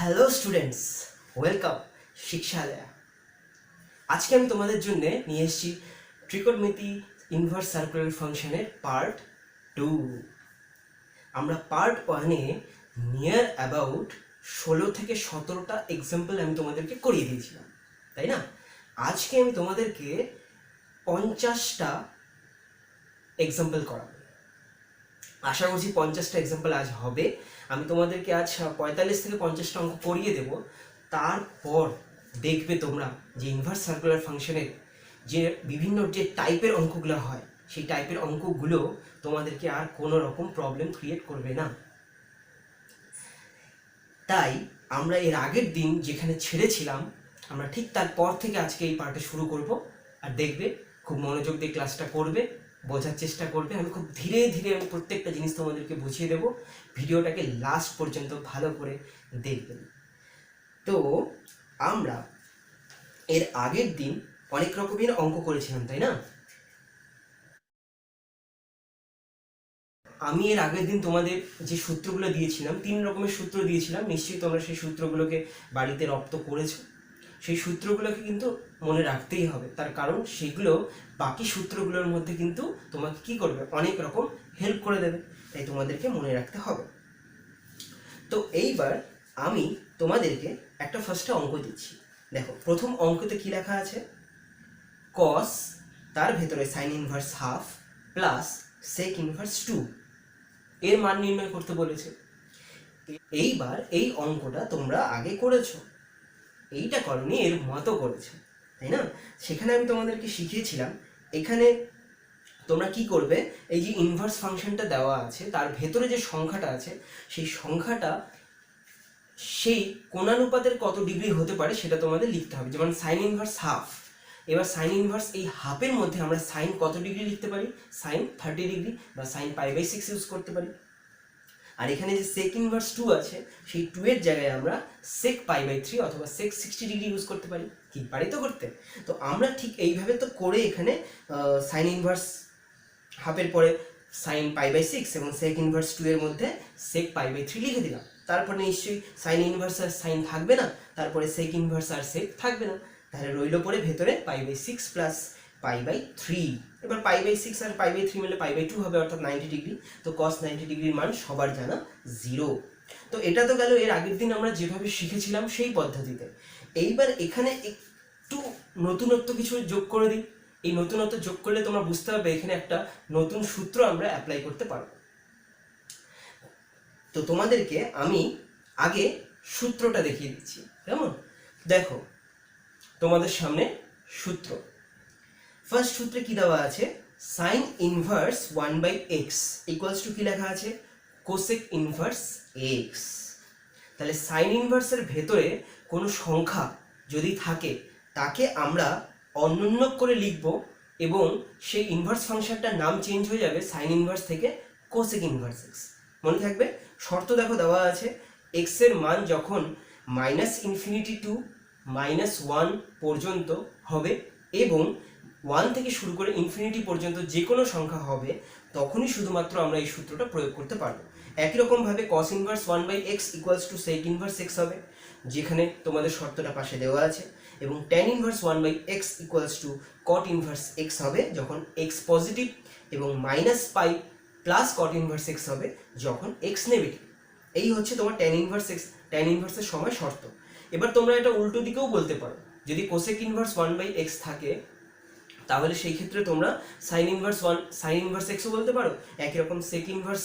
Hello students, welcome শিক্ষালয়া। আজকে আমি তোমাদের জন্য নিয়ে এসেছি ট্রিকোণমিতি ইনভার্স সার্কুলার ফাংশনের পার্ট 2। আমরা পার্ট 1-এ নিয়ার অ্যাবাউট 16 থেকে 17টা এক্সাম্পল আমি তোমাদেরকে করিয়ে দিয়েছিলাম, তাই না? আজকে আমি তোমাদেরকে 50টা এক্সাম্পল করাবো। আশা করছি 50টা এক্সাম্পল আজ হবে। আমি তোমাদেরকে আজ 45 থেকে 50টা অঙ্ক করিয়ে দেব। তারপর দেখবে তোমরা যে ইনভার্স সার্কুলার ফাংশনের যে বিভিন্ন যে টাইপের অঙ্কগুলো হয়, সেই টাইপের অঙ্কগুলো তোমাদেরকে আর কোনো রকম প্রবলেম ক্রিয়েট করবে না। তাই আমরা এর আগের দিন যেখানে ছেড়েছিলাম, আমরা ঠিক তারপর থেকে আজকে এই পার্টে শুরু করব। আর দেখবে খুব মনোযোগ দিয়ে ক্লাসটা করবে, বোঝার চেষ্টা করবে। আমি খুব ধীরে ধীরে আমি প্রত্যেকটা জিনিস তোমাদেরকে বুঝিয়ে দেবো। ভিডিওটাকে লাস্ট পর্যন্ত ভালো করে দেখবেন। তো আমরা এর আগের দিন অনেক রকমের অঙ্ক করেছিলাম, তাই না? আমি এর আগের দিন তোমাদের যে সূত্রগুলো দিয়েছিলাম, 3 রকমের সূত্র দিয়েছিলাম। নিশ্চয়ই তোমরা সেই সূত্রগুলোকে বাড়িতে রপ্ত করেছো। সেই সূত্রগুলোকে কিন্তু মনে রাখতেই হবে, তার কারণ সেগুলো বাকি সূত্রগুলোর মধ্যে কিন্তু তোমাকে কি করবে, অনেক রকম হেল্প করে দেবে। তাই তোমাদেরকে মনে রাখতে হবে। তো এইবার আমি তোমাদেরকে একটা ফার্স্টে অঙ্ক দিচ্ছি। দেখো, প্রথম অঙ্কতে কি লেখা আছে? কস, তার ভেতরে sine inverse half plus sec inverse 2 এর মান নির্ণয় করতে বলেছে। এইবার এই অঙ্কটা তোমরা আগে করেছো, এইটা করনি, এর মতো করেছো, তাই না? সেখানে আমি তোমাদেরকে শিখিয়েছিলাম এখানে তোমরা কি করবে, এই যে ইনভার্স ফাংশনটা দেওয়া আছে তার ভেতরে যে সংখ্যাটা আছে সেই সংখ্যাটা সেই কোণানুপাতের কত ডিগ্রি হতে পারে সেটা তোমাদের লিখতে হবে। যেমন সাইন ইনভার্স হাফ, এবার সাইন ইনভার্স এই হাফের মধ্যে আমরা সাইন কত ডিগ্রি লিখতে পারি? সাইন 30 ডিগ্রি বা সাইন π/6 ইউজ করতে পারি। আর এখানে যে সেক ইনভার্স 2 আছে, সেই 2 এর জায়গায় আমরা সেক π/3 অথবা সেক 60 ডিগ্রি ইউজ করতে পারি। কি পারি তো করতে? তো আমরা ঠিক এইভাবে তো করে এখানে সাইন ইনভার্স হাফের পরে সাইন π/6 এবং সেক ইনভার্স 2 এর মধ্যে সেক π/3 লিখে দিলাম। তারপরে নিশ্চয়ই সাইন ইনভার্স আর সাইন থাকবে না, তারপরে সেক ইনভার্স আর সেক থাকবে না, তাহলে রইল পরে ভেতরে π/6 প্লাস π/3। এবার π/6 আর π/3 মিলে π/2 হবে, অর্থাৎ 90 ডিগ্রি। তো cos 90 ডিগ্রির মান সবার জানা 0। তো এটা তো গেল এর আগের দিন আমরা যেভাবে শিখেছিলাম সেই পদ্ধতিতে। এইবার এখানে একটু নতুনত্ব কিছু যোগ করে দিই। এই নতুনত্ব যোগ করলে তোমরা বুঝতে পারবে এখানে একটা নতুন সূত্র আমরা অ্যাপ্লাই করতে পারবো। তো তোমাদেরকে আমি আগে সূত্রটা দেখিয়ে দিচ্ছি, কেমন? দেখো তোমাদের সামনে সূত্র। ফার্স্ট সূত্রে কি দেওয়া আছে? Sine inverse 1/x equals to কি লেখা আছে? Cosec inverse x। তাহলে সাইন ইনভার্সের ভেতরে কোনো সংখ্যা যদি থাকে তাকে আমরা অন্যন্য করে লিখব এবং সেই ইনভার্স ফাংশনটার নাম চেঞ্জ হয়ে যাবে সাইন ইনভার্স থেকে কোসেক ইনভার্স x। মনে থাকবে শর্ত দেখো দেওয়া আছে, x এর মান যখন -ইনফিনিটি টু -1 পর্যন্ত হবে এবং 1 থেকে শুরু করে ইনফিনিটি পর্যন্ত যে কোনো সংখ্যা হবে তখনই শুধুমাত্র আমরা এই সূত্রটা প্রয়োগ করতে পারবো। একই রকমভাবে cos inverse 1/x equals to sec inverse x হবে, যেখানে তোমাদের শর্তটা পাশে দেওয়া আছে, এবং tan inverse 1/x equals to cot inverse x হবে যখন x পজিটিভ, এবং -π প্লাস cot ইনভার্স x হবে যখন x নেগেটিভ। এই হচ্ছে তোমার tan ইনভার্স x, tan ইনভার্সের সময় শর্ত। এবার তোমরা এটা উল্টো দিকেও বলতে পারো, যদি cosec ইনভার্স 1/x থাকে তাহলে সেই ক্ষেত্রে তোমরা সাইন ইনভার্স x ও বলতে পারো। একই রকম সেক ইনভার্স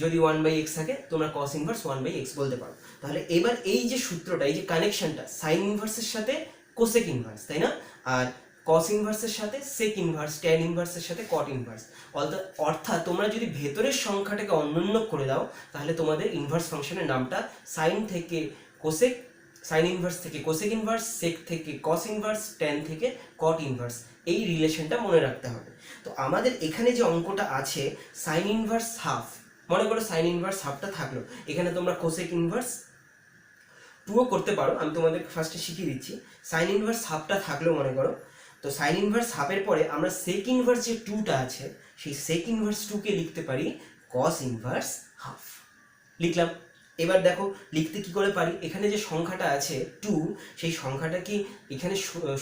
যদি 1/x থাকে তোমরা cos ইনভার্স 1/x বলতে পারো। তাহলে এবার এই যে সূত্রটা, এই যে কানেকশনটা সাইন ইনভার্সের সাথে কোসেক ইনভার্স, তাই না? আর cos ইনভার্সের সাথে সেক ইনভার্স, tan ইনভার্সের সাথে cot ইনভার্স। অর্থাৎ তোমরা যদি ভেতরের সংখ্যাটাকে অন্যন্য করে দাও তাহলে তোমাদের ইনভার্স ফাংশনের নামটা সাইন থেকে কোসেক, সাইন ইনভার্স থেকে কোসেক ইনভার্স, সেক থেকে cos ইনভার্স, tan থেকে cot ইনভার্স, এই রিলেশনটা মনে রাখতে হবে। তো আমাদের এখানে যে অঙ্কটা আছে সাইন ইনভার্স হাফ, মনে করো সাইন ইনভার্স হাফটা থাকলো, এখানে তোমরা কোসেক ইনভার্স 2ও করতে পারো, আমি তোমাদের ফার্স্টে শিখিয়ে দিচ্ছি। সাইন ইনভার্স হাফটা থাকলো মনে করো, তো সাইন ইনভার্স হাফের পরে আমরা সেক ইনভার্স যে 2টা আছে সেই সেক ইনভার্স 2কে লিখতে পারি cos ইনভার্স হাফ। লিখলাম। এবার দেখো লিখতে কি করে পারি, এখানে যে সংখ্যাটা আছে 2, সেই সংখ্যাটা কি এখানে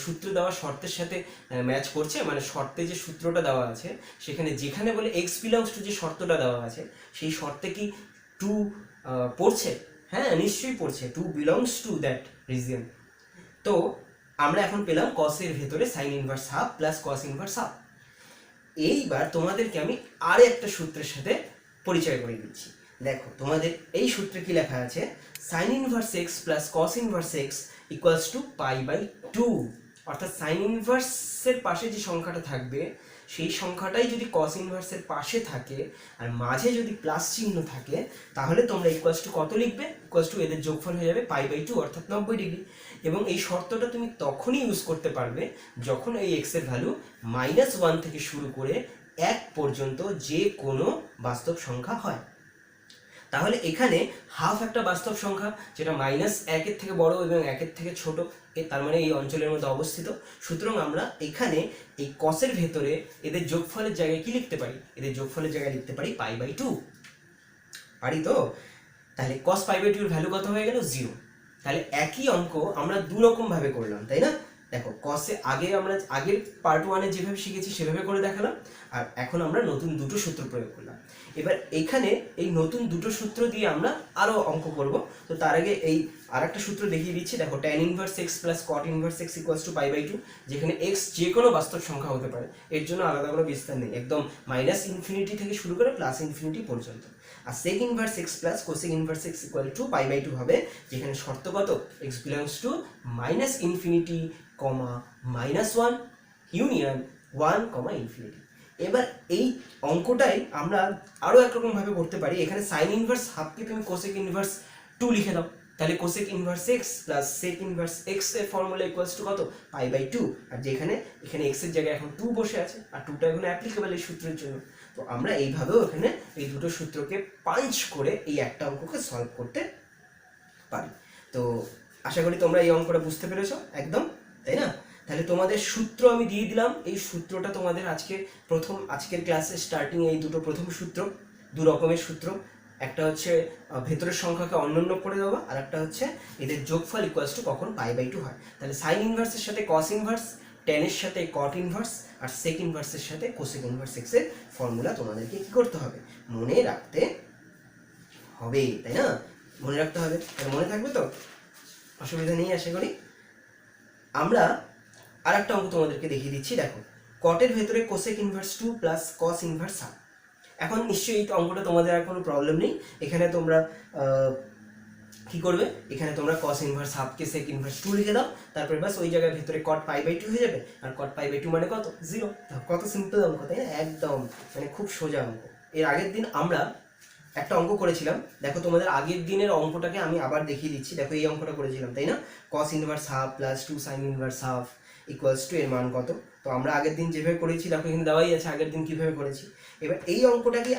সূত্র দেওয়া শর্তের সাথে ম্যাচ করছে, মানে শর্তে যে সূত্রটা দেওয়া আছে সেখানে যেখানে বলে x বিলংস টু যে শর্তটা দেওয়া আছে সেই শর্তে কি 2 পড়ছে? হ্যাঁ নিশ্চয়ই পড়ছে, 2 বিলংস টু দ্যাট রিজিয়ন। তো আমরা এখন পেলাম cos এর ভেতরে sin inverse half plus cos inverse half. এইবার তোমাদেরকে আমি আর একটা সূত্রের সাথে পরিচয় করে দিচ্ছি। দেখো তোমাদের এই সূত্রে কি লেখা আছে, sin inverse x plus cos inverse x equals to π/2। অর্থাৎ sin ইনভার্সের পাশে যে সংখ্যাটা থাকবে সেই সংখ্যাটাই যদি cos ইনভার্সের পাশে থাকে আর মাঝে যদি প্লাস চিহ্ন থাকে তাহলে তোমরা ইকুয়ালস টু কত লিখবে, ইকুয়ালস টু এদের যোগফল হয়ে যাবে π/2 অর্থাৎ 90 ডিগ্রি। এবং এই শর্তটা তুমি তখনই ইউজ করতে পারবে যখন এই x এর ভ্যালু -1 থেকে শুরু করে 1 পর্যন্ত যে কোনো বাস্তব সংখ্যা হয়। তাহলে এখানে হাফ একটা বাস্তব সংখ্যা যেটা -1 থেকে বড় এবং 1 থেকে ছোট, তার মানে এই অঞ্চলের মধ্যে অবস্থিত। সুতরাং আমরা এখানে এই কসের ভেতরে এদের যোগফলের জায়গায় কি লিখতে পারি, এদের যোগফলের জায়গায় লিখতে পারি π/2। পারি তো? তাহলে cos π/2 এর ভ্যালু কত হয়ে গেল, 0। তাহলে একই অঙ্ক আমরা দু রকম ভাবে করলাম, তাই না? দেখো কসে আগে আমরা আগের পার্ট 1-এ যেভাবে শিখেছি সেভাবে করে দেখালাম, আর এখন আমরা নতুন দুটো সূত্র প্রয়োগ করলাম। এবার এখানে এই নতুন দুটো সূত্র দিয়ে আমরা আরো অঙ্ক করব। তো তার আগে এই আরেকটা সূত্র দেখিয়ে দিচ্ছি। দেখো tan inverse x plus cot inverse x equals to π/2, যেখানে x যে কোনো বাস্তব সংখ্যা হতে পারে, এর জন্য আলাদা কোনো বিস্তার নেই, একদম -ইনফিনিটি থেকে শুরু করে +ইনফিনিটি পর্যন্ত। আর sec inverse x plus cosec inverse x equal to π/2 হবে, যেখানে শর্ত কত, x belongs to -infinity, -1 union 1, infinity. এবার এই অঙ্কটাই আমরা আরো একরকম ভাবে করতে পারি। এখানে sin ইনভার্স হাফকে তুমি cosec ইনভার্স 2 লিখে দাও, তাহলে cosec inverse x plus sec inverse x এর ফর্মুলা ইকুয়ালস টু কত, π/2। আর যেখানে এখানে x এর জায়গায় এখন 2 বসে আছে, আর 2টা এখন অ্যাপ্লিকেবল এই সূত্রের জন্য। তো আমরা এইভাবেও এখানে এই দুটো সূত্রকে পাঞ্চ করে এই একটা অঙ্ককে সলভ করতে পারি। তো আশা করি তোমরা এই অঙ্কটা বুঝতে পেরেছো একদম, তাই না? তাহলে তোমাদের সূত্র আমি দিয়ে দিলাম, এই সূত্রটা তোমাদের আজকের ক্লাসে স্টার্টিং এই দুটো প্রথম সূত্র, দু রকমের সূত্র। একটা হচ্ছে ভেতরের সংখ্যাকে অন্যান্য করে দেওয়া, আর একটা হচ্ছে এদের যোগফল ইকুয়ালস টু কখন π/2 হয়। তাহলে সাইন ইনভার্সের সাথে cos ইনভার্স, tan এর সাথে cot ইনভার্স, আর sec ইনভার্সের সাথে cosec ইনভার্স x এর ফর্মুলা তোমাদেরকে কি করতে হবে, মনে রাখতে হবে, তাই না? মনে রাখতে হবে, মনে থাকবে তো? অসুবিধা নেই আশা করি। আমরা আর একটা অঙ্ক তোমাদেরকে দেখিয়ে দিচ্ছি। দেখো কটের ভেতরে cosec inverse 2 plus cos inverse half. এখন নিশ্চয়ই এই অঙ্কটা তোমাদের আর কোনো প্রবলেম নেই। এখানে তোমরা কি করবে, এখানে তোমরা cos ইনভার্স হাফকে sec ইনভার্স 2 লিখে দাও, তারপরে বাস ওই জায়গায় ভেতরে cot π/2 হয়ে যাবে, আর cot π/2 মানে কত, 0। কত সিম্পল অঙ্ক, তাই না? একদম মানে খুব সোজা অঙ্ক। এর আগের দিন আমরা একটা অঙ্ক করেছিলাম, দেখো তোমাদের আগের দিনের অঙ্কটাকে আমি আবার দেখিয়ে দিচ্ছি। দেখো এই অঙ্কটা করেছিলাম, তাই না? cos inverse half plus 2 sin inverse half equals to এর মান কত। তো আমরা আগের দিন যেভাবে করেছি দেখো এখানে দেওয়াই আছে আগের দিন কিভাবে করেছি। এবার এই অঙ্কটাকে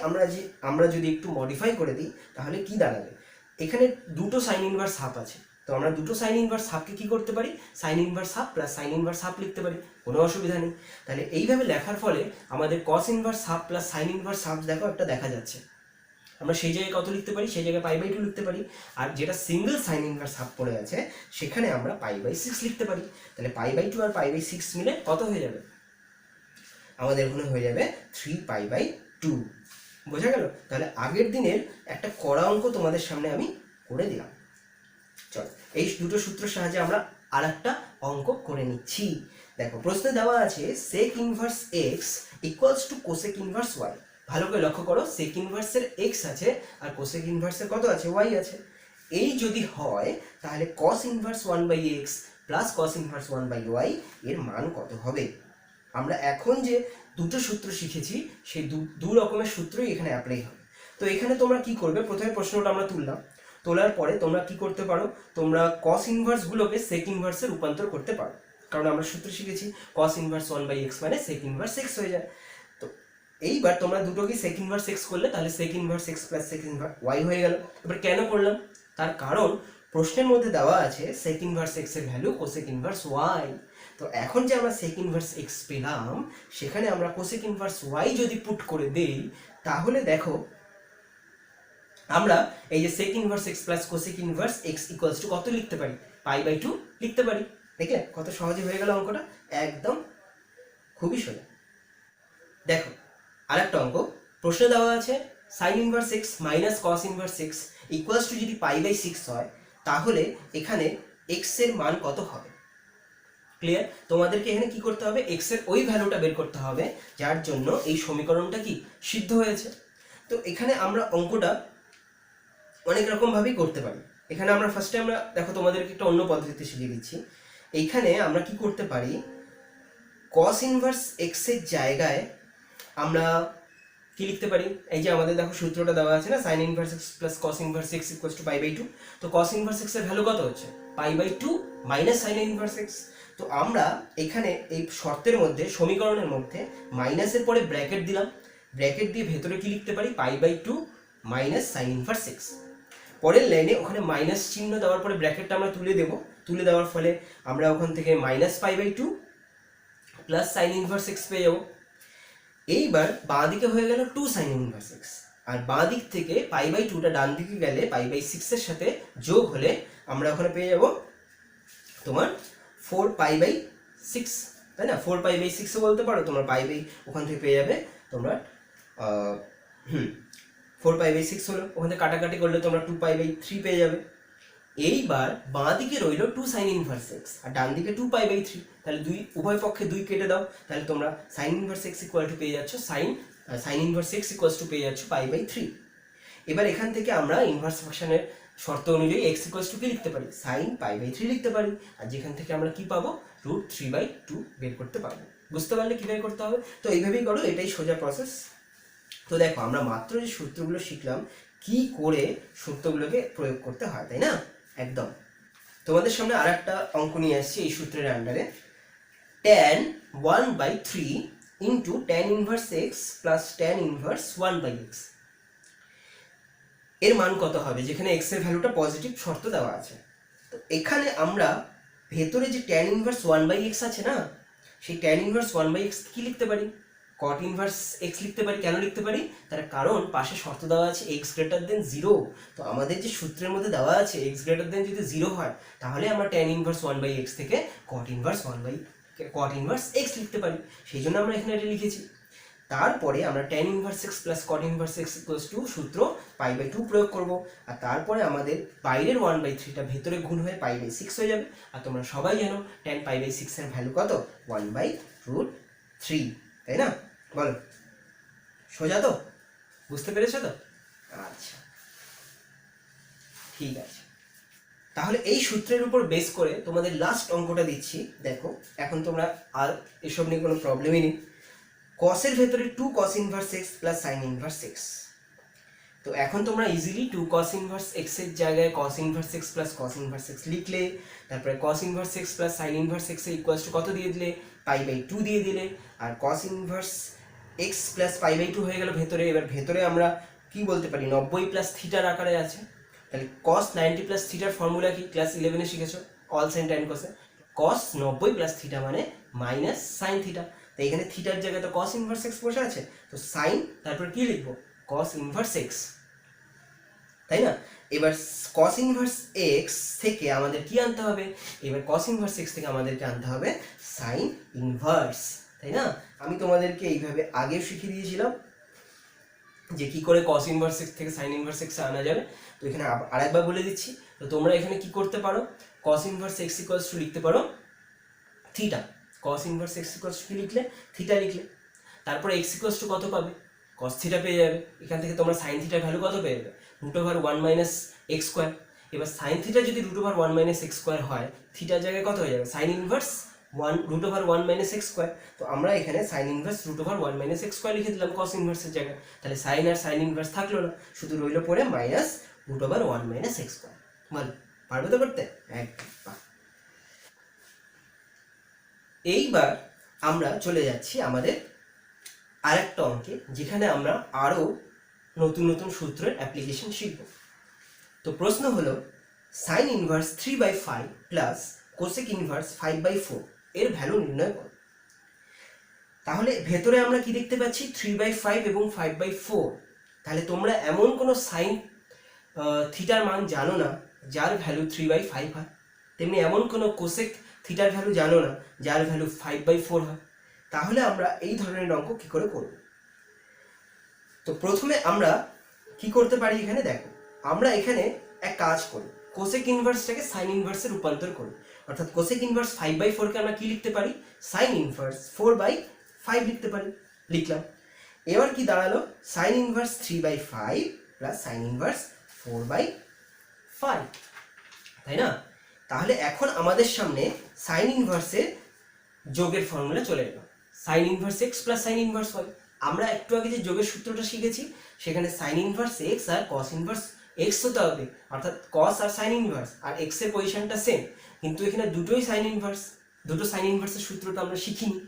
আমরা যদি একটু মডিফাই করে দিই তাহলে কি দাঁড়াবে, এখানে দুটো সাইন ইনভার্স হাফ আছে, তো আমরা দুটো সাইন ইনভার্স হাফকে কি করতে পারি, sign inverse half plus sine inverse half লিখতে পারি, কোনো অসুবিধা নেই। তাহলে এইভাবে লেখার ফলে আমাদের cos inverse half plus sine inverse half দেখো একটা দেখা যাচ্ছে। আমরা সেই জায়গায় কত লিখতে পারি, সেই জায়গায় π/2 লিখতে পারি, আর যেটা সিঙ্গেল সাইন ইনভার্স হাফ পড়ে আছে সেখানে আমরা π/6 লিখতে পারি। তাহলে π/2 আর π/6 মিলে কত হয়ে যাবে, আমাদের এখানে হয়ে যাবে 3π/2। বোঝা গেল? তাহলে আগের দিনের একটা কড়া অঙ্ক তোমাদের সামনে আমি করে দিলাম। চলো এই দুটো সূত্রের সাহায্যে আমরা আর একটা অঙ্ক করে নিচ্ছি। দেখো প্রশ্নে দেওয়া আছে sec inverse x equals two cosec inverse y। ভালো করে লক্ষ্য করো, sec ইনভার্সের x আছে আর cosec ইনভার্সের কত আছে, y আছে। এই যদি হয় তাহলে cos inverse 1/x plus cos inverse 1/y এর মান কত হবে। আমরা এখন যে দুটো সূত্র শিখেছি সেই দু রকমের সূত্রই এখানে অ্যাপ্লাই হবে। তো এখানে তোমরা কি করবে, প্রথমে প্রশ্নটা আমরা তুললাম, তোলার পরে তোমরা কি করতে পারো, তোমরা cos ইনভার্স গুলোকে sec ইনভার্সে রূপান্তর করতে পারো, কারণ আমরা সূত্র শিখেছি cos ইনভার্স 1/x মানে sec ইনভার্স x হয়ে যায়। তো এইবার তোমরা দুটোকে sec ইনভার্স x করলে তাহলে sec inverse x plus sec inverse y হয়ে গেল। এবার কেন করলাম, তার কারণ প্রশ্নের মধ্যে দেওয়া আছে sec ইনভার্স x এর ভ্যালু cosec ইনভার্স y। তো এখন যে আমরা sec ইনভার্স x পেলাম সেখানে আমরা cosec ইনভার্স y যদি পুট করে দেই তাহলে দেখো আমরা এই যে sec inverse x plus cosec inverse x equals two কত লিখতে পারি, π/2 লিখতে পারি। দেখলে কত সহজে হয়ে গেল অঙ্কটা, একদম খুবই সোজা। দেখো আরেকটা অঙ্ক, প্রশ্ন দেওয়া আছে sin inverse x minus cos inverse x equals two যদি π/6 হয় তাহলে এখানে x এর মান কত হবে। ক্লিয়ার? তোমাদেরকে এখানে কি করতে হবে, x এর ওই ভ্যালুটা বের করতে হবে যার জন্য এই সমীকরণটা কি সিদ্ধ হয়েছে। তো এখানে আমরা অঙ্কটা অনেক রকম ভাবেই করতে পারি। এখানে আমরা ফার্স্টে আমরা দেখো তোমাদেরকে একটা অন্য পদ্ধতিতে শিখিয়ে দিচ্ছি। এইখানে আমরা কি করতে পারি, cos ইনভার্স x এর জায়গায় আমরা কি লিখতে পারি, এই যে আমাদের দেখো সূত্রটা দেওয়া আছে না, sin inverse x plus cos inverse x equals to π/2। তো cos ইনভার্স x এর ভ্যালু কত হচ্ছে, π/2 মাইনাস sin ইনভার্স x। তো আমরা এখানে এই শর্তের মধ্যে, সমীকরণের মধ্যে মাইনাসের পরে ব্র্যাকেট দিলাম, ব্র্যাকেট দিয়ে ভেতরে কি লিখতে পারি, π/2 মাইনাস sin ইনভার্স x। পরের লাইনে ওখানে মাইনাস চিহ্ন দেওয়ার পরে ব্র্যাকেটটা আমরা তুলে দেব, তুলে দেওয়ার ফলে আমরা ওখান থেকে minus π/2 plus sin inverse x পেয়ে যাবো। এইবার বাঁ দিকে হয়ে গেল 2 sin ইনভার্স x, আর বাঁ দিক থেকে π/2টা ডান দিকে গেলে π/6 এর সাথে যোগ হলে আমরা ওখানে পেয়ে যাব তোমার 4π/6, তাই না, 4π/6 বলতে পারো তোমরা, ওখান থেকে পেয়ে যাবে তোমরা 4π/6 হলো, ওখান থেকে কাটাকাটি করলে তোমরা 2π/3 পেয়ে যাবে। এইবার বাঁ দিকে রইল 2 sin ইনভার্স x আর ডান দিকে 2π/3, তাহলে উভয় পক্ষে 2 কেটে দাও, তাহলে তোমরা sin inverse x equal two পেয়ে যাচ্ছ sin inverse x equals two পেয়ে যাচ্ছ π/3। এবার এখান থেকে আমরা ইনভার্স ফাংশনের শর্ত অনুযায়ী x ইকুয়ালস টু কি লিখতে পারি, sin π/3 লিখতে পারি, আর যেখান থেকে আমরা কি পাবো, √3/2 বের করতে পারবো। বুঝতে পারলে কি বের করতে হবে? তো এইভাবেই করো, এটাই সোজা প্রসেস। তো দেখো আমরা মাত্র যে সূত্রগুলো শিখলাম কি করে সূত্রগুলোকে প্রয়োগ করতে হয়, তাই না? একদম। তোমাদের সামনে আর একটা অঙ্ক নিয়ে আসছি এই সূত্রের আন্ডারে, tan 1/3 into tan inverse x plus tan inverse 1/x এর মান কত হবে, যেখানে x এর ভ্যালুটা পজিটিভ শর্ত দেওয়া আছে। তো এখানে আমরা ভেতরে যে tan ইনভার্স 1/x আছে না, সেই tan ইনভার্স 1/x কি লিখতে পারি, cot ইনভার্স x লিখতে পারি। কেন লিখতে পারি, তার কারণ পাশে শর্ত দেওয়া আছে x গ্রেটার দেন 0। তো আমাদের যে সূত্রের মধ্যে দেওয়া আছে x গ্রেটার দেন যদি 0 হয় তাহলে আমরা tan ইনভার্স 1/x থেকে cot ইনভার্স x লিখতে পারি, সেই জন্য আমরা এখানে এটা লিখেছি। তারপরে আমরা tan inverse x plus cot inverse x equals two সূত্র π/2 প্রয়োগ করব, আর তারপরে আমাদের বাইরের 1/3টা ভেতরে গুণ হয়ে π/6 হয়ে যাবে। আর তোমরা সবাই জানো tan π/6 এর ভ্যালু কত, 1/√3, তাই না? বলো, সোজা তো? বুঝতে পেরেছো তো? আচ্ছা, ঠিক আছে। তাহলে এই সূত্রের উপর বেস করে তোমাদের লাস্ট অঙ্কটা দিচ্ছি। দেখো এখন তোমরা আর এসব নিয়ে কোনো প্রবলেমই নেই। cos এর ভেতরে 2 cos inverse x plus sin inverse x। তো এখন তোমরা ইজিলি 2 cos ইনভার্স x এর জায়গায় cos inverse x plus cos inverse x লিখলে, তারপরে cos inverse x plus sin inverse x এর ইকুয়ালস টু কত দিয়ে দিলে, π/2 দিয়ে দিলে, আর cos ইনভার্স x প্লাস π/2 হয়ে গেল ভেতরে। এবার ভেতরে আমরা কি বলতে পারি, 90 প্লাস থিটার আকারে আছে। তাহলে cos 90 প্লাস থিটার ফর্মুলা কি, ক্লাস 11 এ শিখেছো, অল সাইন tan cos এ। cos 90 প্লাস থিটা মানে মাইনাস সাইন থিটা। তো এখানে থিটার জায়গায় তো cos ইনভার্স x বসে আছে, তো সাইন তারপর কি লিখবো, cos ইনভার্স x, তাই না? এবার cos ইনভার্স x থেকে আমাদের কি আনতে হবে, এবার cos ইনভার্স x থেকে আমাদেরকে আনতে হবে সাইন ইনভার্স, তাই না? আমি তোমাদেরকে এইভাবে আগেও শিখিয়ে দিয়েছিলাম যে কি করে cos ইনভার্স x থেকে সাইন ইনভার্স x আনা যাবে। তো এখানে আরেকবার বলে দিচ্ছি। তো তোমরা এখানে কি করতে পারো, cos inverse x equals two লিখতে পারো theta. cos inverse x equals to কি লিখলে, থিটা লিখলে। তারপরে x ইকুয়ালস টু কত পাবে, cos থিটা পেয়ে যাবে। এখান থেকে তোমরা sin থিটার ভ্যালু কত পেয়ে যাবে, √1 - x²। এবার sin থিটা যদি √1 - x² হয়, থিটার জায়গায় কত হয়ে যাবে, sin ইনভার্স √1 - x²। তো আমরা এখানে sin ইনভার্স √1 - x² লিখে দিলাম cos ইনভার্সের জায়গায়। তাহলে sin আর sin ইনভার্স থাকলো না, শুধু রইল পরে -√1 - x²। বল, পারবে তো করতে? একদম। এইবার আমরা চলে যাচ্ছি আমাদের আরেকটা অঙ্কে, যেখানে আমরা আরো নতুন নতুন সূত্রের অ্যাপ্লিকেশন শিখব। তো প্রশ্ন হলো sin inverse 3/5 plus cosec inverse 5/4 এর ভ্যালু নির্ণয় করো। তাহলে ভেতরে আমরা কি দেখতে পাচ্ছি, 3/5 এবং 5/4। তাহলে তোমরা এমন কোনো সাইন থিটার মান জানো না যার ভ্যালু 3/5 হয়, তেমনি এমন কোনো কোসেক থিটার ভ্যালু জানো না যার ভ্যালু 5/4 হয়, তাহলে আমরা এই ধরনের অঙ্ক কি করে করব? তো প্রথমে আমরা কি করতে পারি, এখানে দেখো আমরা এখানে এক কাজ করি, কোসেক ইনভার্সটাকে সাইন ইনভার্সে রূপান্তর করি। অর্থাৎ কোসেক ইনভার্স 5/4 কে আমরা কি লিখতে পারি, সাইন ইনভার্স 4/5 লিখতে পারি, লিখলাম। এবার কি দাঁড়ালো, sign inverse 3/5 plus sine inverse 4/5, তাই না? তাহলে এখন আমাদের সামনে সাইন ইনভার্সের যোগের ফর্মুলা চলে এলো, sine inverse x plus sine inverse y. আমরা একটু আগে যে যোগের সূত্রটা শিখেছি সেখানে সাইন ইনভার্স এক্স আর কস ইনভার্স এক্স হতে হবে, অর্থাৎ কস আর সাইন ইনভার্স, আর এক্স এর পজিশনটা সেম, কিন্তু এখানে দুটোই সাইন ইনভার্স, দুটো সাইন ইনভার্সের সূত্রটা আমরা শিখিনি,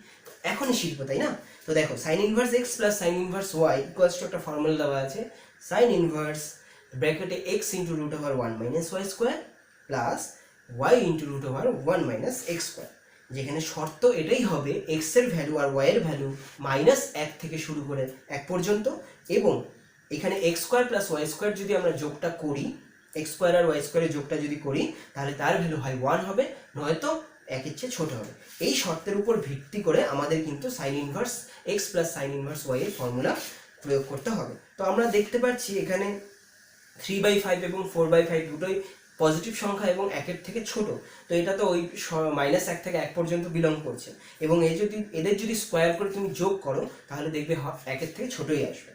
এখনই শিখবো, তাই না? তো দেখো sine inverse x plus sine inverse y equals to একটা ফর্মুলা দেওয়া আছে, সাইন ইনভার্স ব্র্যাকেটে x into root over 1 minus y square plus y into root over 1 minus x square, যেখানে শর্ত এটাই হবে এক্স এর ভ্যালু আর ওয়াই এর ভ্যালু -1 থেকে শুরু করে 1 পর্যন্ত, এবং এখানে x square plus y square যদি আমরা যোগটা করি, এক্স স্কোয়ার আর ওয়াই স্কোয়ারের যোগটা যদি করি তাহলে তার ভ্যালু হয় 1 হবে, নয়তো 1-এর চেয়ে ছোট হবে। এই শর্তের উপর ভিত্তি করে আমাদের কিন্তু sine inverse x plus sine inverse y এর ফর্মুলা প্রয়োগ করতে হবে। তো আমরা দেখতে পাচ্ছি এখানে 3/5 এবং 4/5 দুটোই পজিটিভ সংখ্যা এবং 1-এর থেকে ছোট, তো এটা তো ওই -1 থেকে 1 পর্যন্ত বিলং করছে, এবং এদের যদি স্কোয়ার করে তুমি যোগ করো তাহলে দেখবে 1-এর থেকে ছোটই আসবে।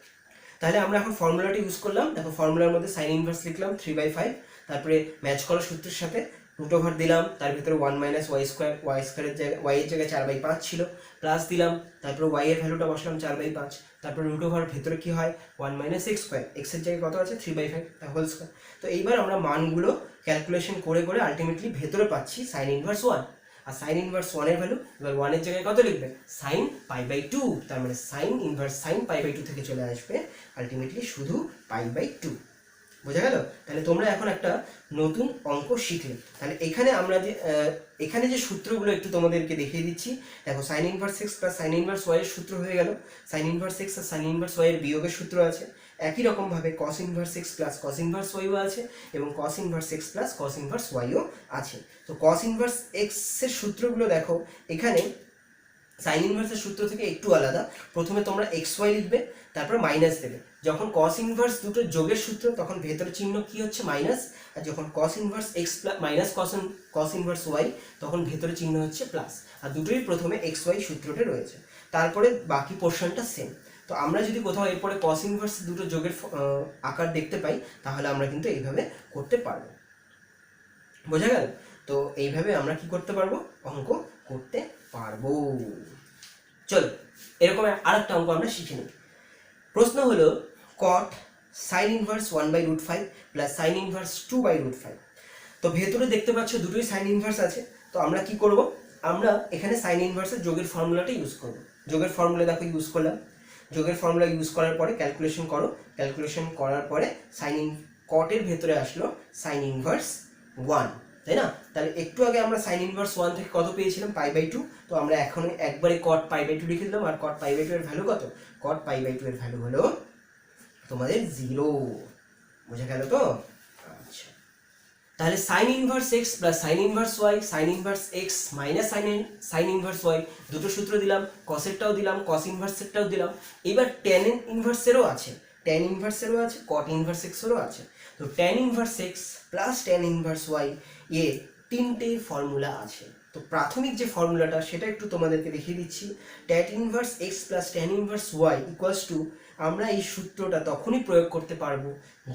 তাহলে আমরা এখন ফর্মুলাটি ইউজ করলাম, দেখো ফর্মুলার মধ্যে সাইন ইনভার্স লিখলাম 3/5, তারপরে ম্যাচ করা সূত্রের সাথে রুট ওভার দিলাম, তার ভিতরে 1 মাইনাস ওয়াই স্কোয়ার, ওয়াই স্কোয়ারের জায়গায় ওয়াই এর জায়গায় 4/5 ছিল, প্লাস দিলাম, তারপরে ওয়াই এর ভ্যালুটা বসলাম 4/5, তারপরে রুট ওভার ভেতরে কি হয় 1 মাইনাস এক্স স্কোয়ার, এক্স এর জায়গায় কত আছে 3/5 হোল স্কোয়ার। তো এইবার আমরা মানগুলো ক্যালকুলেশন করে করে আলটিমেটলি ভেতরে পাচ্ছি সাইন ইনভার্স 1, আর সাইন ইনভার্স 1 এর ভ্যালু এবার 1 এর জায়গায় কত লিখবে, সাইন π/2, তার মানে সাইন ইনভার্স সাইন π/2 থেকে চলে আসবে আলটিমেটলি শুধু π/2। বোঝা গেল? তাহলে তোমরা এখন একটা নতুন অঙ্ক শিখলে। তাহলে এখানে যে সূত্রগুলো একটু তোমাদেরকে দেখিয়ে দিচ্ছি, দেখো sine inverse x plus sine inverse y এর সূত্র হয়ে গেল, সাইন ইনভার্স এক্স আর সাইন ইনভার্স ওয়াই এর বিয়োগের সূত্র আছে, একই রকম ভাবে cos inverse x plus cos inverse ওয়াইও আছে, এবং cos inverse x plus cos inverse ওয়াইও আছে। তো কস ইনভার্স এক্স এর সূত্রগুলো দেখো এখানে সাইন ইনভার্সের সূত্র থেকে একটু আলাদা, প্রথমে তোমরা এক্স ওয়াই লিখবে, তারপর মাইনাস দেবে। যখন কস ইনভার্স দুটো যোগের সূত্র তখন ভেতরে চিহ্ন কি হচ্ছে মাইনাস, আর যখন cos inverse x minus cos inverse y তখন ভেতরে চিহ্ন হচ্ছে প্লাস, আর দুটোই প্রথমে এক্স ওয়াই সূত্রটা রয়েছে, তারপরে বাকি পোর্শনটা সেম। তো আমরা যদি কোথাও এরপরে কস ইনভার্স দুটো যোগের আকার দেখতে পাই তাহলে আমরা কিন্তু এইভাবে করতে পারবো। বোঝা গেল? তো এইভাবে আমরা কি করতে পারবো, অঙ্ক করতে পারবো। চলো এরকম আরেকটা অঙ্ক আমরা শিখে নিই। প্রশ্ন হলো কট sign inverse 1/√5 plus sine inverse 2/√5। তো ভেতরে দেখতে পাচ্ছ দুটোই সাইন ইনভার্স আছে, তো আমরা কি করব, আমরা এখানে সাইন ইনভার্সের যোগের ফর্মুলাটা ইউজ করব। যোগের ফর্মুলা দেখো ইউজ করলাম, যোগের ফর্মুলা ইউজ করার পরে ক্যালকুলেশন করো, ক্যালকুলেশন করার পরে কটের ভেতরে আসলো সাইন ইনভার্স 1, তাই না? তাহলে একটু আগে আমরা সাইন ইনভার্স 1 থেকে কত পেয়েছিলাম π/2, তো আমরা এখন একবারে কট π/2 লিখে দিলাম, আর কট π/2 এর ভ্যালু কত, কট π/2 এর ভ্যালু হলো তোমাদের 0। বুঝে গেল তো? আচ্ছা, তাহলে sine inverse x plus sine inverse y, sine inverse x minus sine inverse y, দুটো সূত্র দিলাম, কসেরটাও দিলাম, কস ইনভার্সেরটাও দিলাম। এবার ট্যান ইনভার্সেরও আছে, ট্যান ইনভার্সেরও আছে, কট ইনভার্স এক্সেরও আছে। তো tan inverse x plus tan inverse y এর তিনটে ফর্মুলা আছে। তো প্রাথমিক যে ফর্মুলাটা সেটা একটু তোমাদেরকে দেখিয়ে দিচ্ছি, tan inverse x plus tan inverse y equals to, আমরা এই সূত্রটা তখনই প্রয়োগ করতে পারবো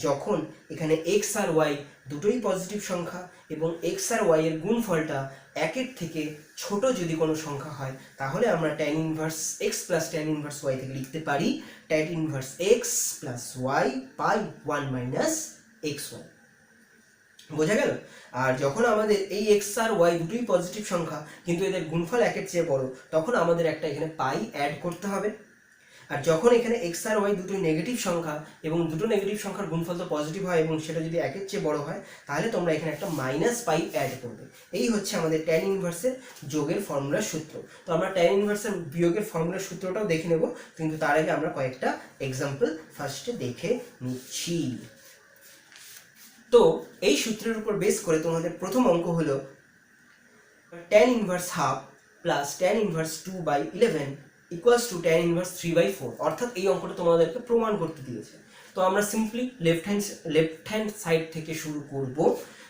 যখন এখানে এক্স আর ওয়াই দুটোই পজিটিভ সংখ্যা এবং এক্স আর ওয়াই এর গুণফলটা 1-এর থেকে ছোট যদি কোনো সংখ্যা হয়, তাহলে আমরা tan inverse x plus tan inverse y থেকে লিখতে পারি tan inverse x plus y by 1 minus x y. বোঝা গেল? আর যখন আমাদের এই এক্স আর ওয়াই দুটোই পজিটিভ সংখ্যা কিন্তু এদের গুণফল 1-এর চেয়ে বড়, তখন আমাদের একটা এখানে পাই অ্যাড করতে হবে। আর যখন এখানে এক্স আর ওয়াই দুটোই নেগেটিভ সংখ্যা এবং দুটো নেগেটিভ সংখ্যার গুণফল তো পজিটিভ হয় এবং সেটা যদি 1-এর চেয়ে বড় হয়, তাহলে তোমরা এখানে একটা মাইনাস পাই অ্যাড করবে। এই হচ্ছে আমাদের ট্যান ইনভার্সের যোগের ফর্মুলার সূত্র। তো আমরা ট্যান ইনভার্সের বিয়োগের ফর্মুলার সূত্রটাও দেখে নেব, কিন্তু তার আগে আমরা কয়েকটা এক্সাম্পল ফার্স্টে দেখে নিচ্ছি। তো এই সূত্রের উপর বেস করে তোমাদের প্রথম অঙ্ক হলো tan inverse half plus tan inverse 2/11 equals to tan inverse 3/4, অর্থাৎ এই অঙ্কটা তোমাদেরকে প্রমাণ করতে দিয়েছে। তো আমরা সিম্পলি লেফট হ্যান্ড সাইড থেকে শুরু করব।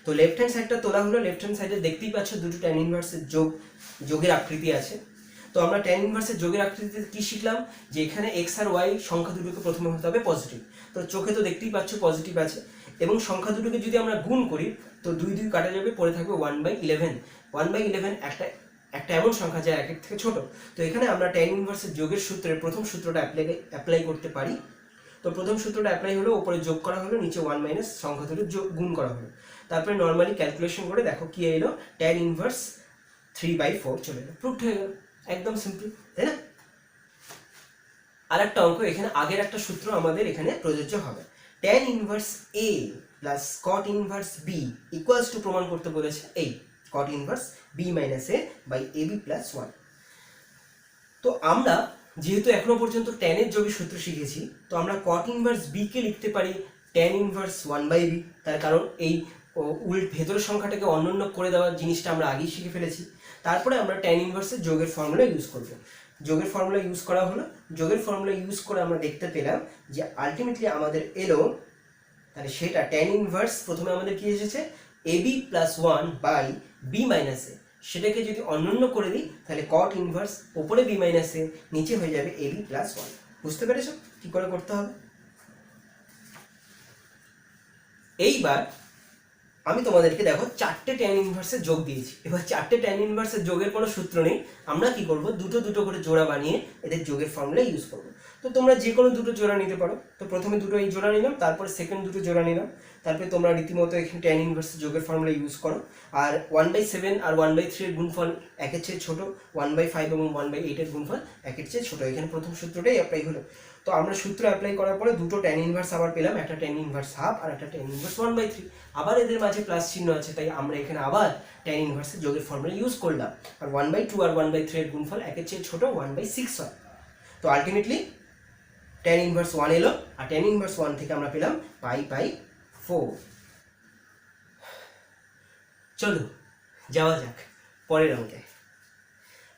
তো লেফট হ্যান্ড সাইডটা তোলা হলো, লেফট হ্যান্ড সাইডে দেখতেই পাচ্ছ দুটো tan ইনভার্সের যোগের আকৃতি আছে। তো আমরা tan ইনভার্সের যোগের আকৃতিতে কি শিখলাম, যে এখানে x আর y সংখ্যা দুটোকে প্রথমে হতে হবে পজিটিভ। তো চোখে তো দেখতেই পাচ্ছ পজিটিভ আছে, এবং সংখ্যা দুটোকে যদি আমরা গুণ করি তো 2 2 কাটা যাবে, পড়ে থাকবে 1/11। 1/11 একটা এমন সংখ্যা যা একের থেকে ছোট। তো এখানে আমরা tan ইনভার্সের যোগের সূত্রের প্রথম সূত্রটা অ্যাপ্লাই করতে পারি। তো প্রথম সূত্রটা অ্যাপ্লাই হলো, উপরে যোগ করা হলো, নিচে 1 মাইনাস সংখ্যা দুটো গুণ করা হলো। তারপরে নর্মালি ক্যালকুলেশন করে দেখো কি এলো, tan ইনভার্স 3/4 চলে এলো, প্রুফড হয়ে গেল। একদম সিম্পল, তাই না? আর একটা অঙ্ক, এখানে আগের একটা সূত্র আমাদের এখানে প্রযোজ্য হবে। tan inverse a plus cot inverse b equals to প্রমাণ করতে বলেছে এই cot inverse b minus a by ab plus 1। তো আমরা যেহেতু এখনো পর্যন্ত tan এর যোগের সূত্র শিখেছি, তো আমরা cot ইনভার্স b কে লিখতে পারি tan ইনভার্স 1/b। তার কারণ এই ভেতরের সংখ্যাটাকে অনন্য করে দেওয়ার জিনিসটা আমরা আগেই শিখে ফেলেছি। তারপরে আমরা tan ইনভার্সের যোগের ফর্মুলা ইউজ করব। যোগের ফর্মুলা ইউজ করা হলো, যোগের ফর্মুলা ইউজ করে আমরা দেখতে পেলাম যে আলটিমেটলি আমাদের এলো, তাহলে সেটা tan ইনভার্স প্রথমে আমাদের কি এসেছে ab plus 1 by b minus a, সেটাকে যদি অনন্য করে দিই তাহলে cot ইনভার্স ওপরে b মাইনাস a, নিচে হয়ে যাবে ab প্লাস 1। বুঝতে পেরেছো কি করে করতে হবে? এইবার আমি তোমাদেরকে দেখো 4টে tan ইনভার্সের যোগ দিয়েছি। এবার 4টে tan ইনভার্সের যোগের কোনো সূত্র নেই, আমরা কি করব, দুটো দুটো করে জোড়া বানিয়ে এদের যোগের ফর্মুলা ইউজ করব। তো তোমরা যে কোনো দুটো জোড়া নিতে পারো। তো প্রথমে দুটো এই জোড়া নিলাম, তারপরে সেকেন্ড দুটো জোড়া নিলাম, তারপরে তোমরা রীতিমতো এখানে tan ইনভার্সের যোগের ফর্মুলা ইউজ করো। আর 1/7 আর 1/3 এর গুণফল একের চেয়ে ছোট, 1/5 এবং 1/8 এর গুণফল একের চেয়ে ছোট। এখানে প্রথম সূত্রটাই অ্যাপ্লাই হলো। তো আমরা সূত্র অ্যাপ্লাই করার পরে দুটো tan ইনভার্স আবার পেলাম, একটা tan ইনভার্স হাফ আর একটা tan ইনভার্স 1/3। আবার এদের মাঝে প্লাস চিহ্ন আছে, তাই আমরা এখানে আবার tan ইনভার্সের যোগের ফর্মুলা ইউজ করলাম। আর 1/2 আর 1/3 এর গুণফল একের চেয়ে ছোট, 1/6 হয়। তো আলটিমেটলি tan ইনভার্স 1 এলো, আর tan ইনভার্স 1 থেকে আমরা পেলাম π/4। চলো যাওয়া যাক পরের অঙ্কে।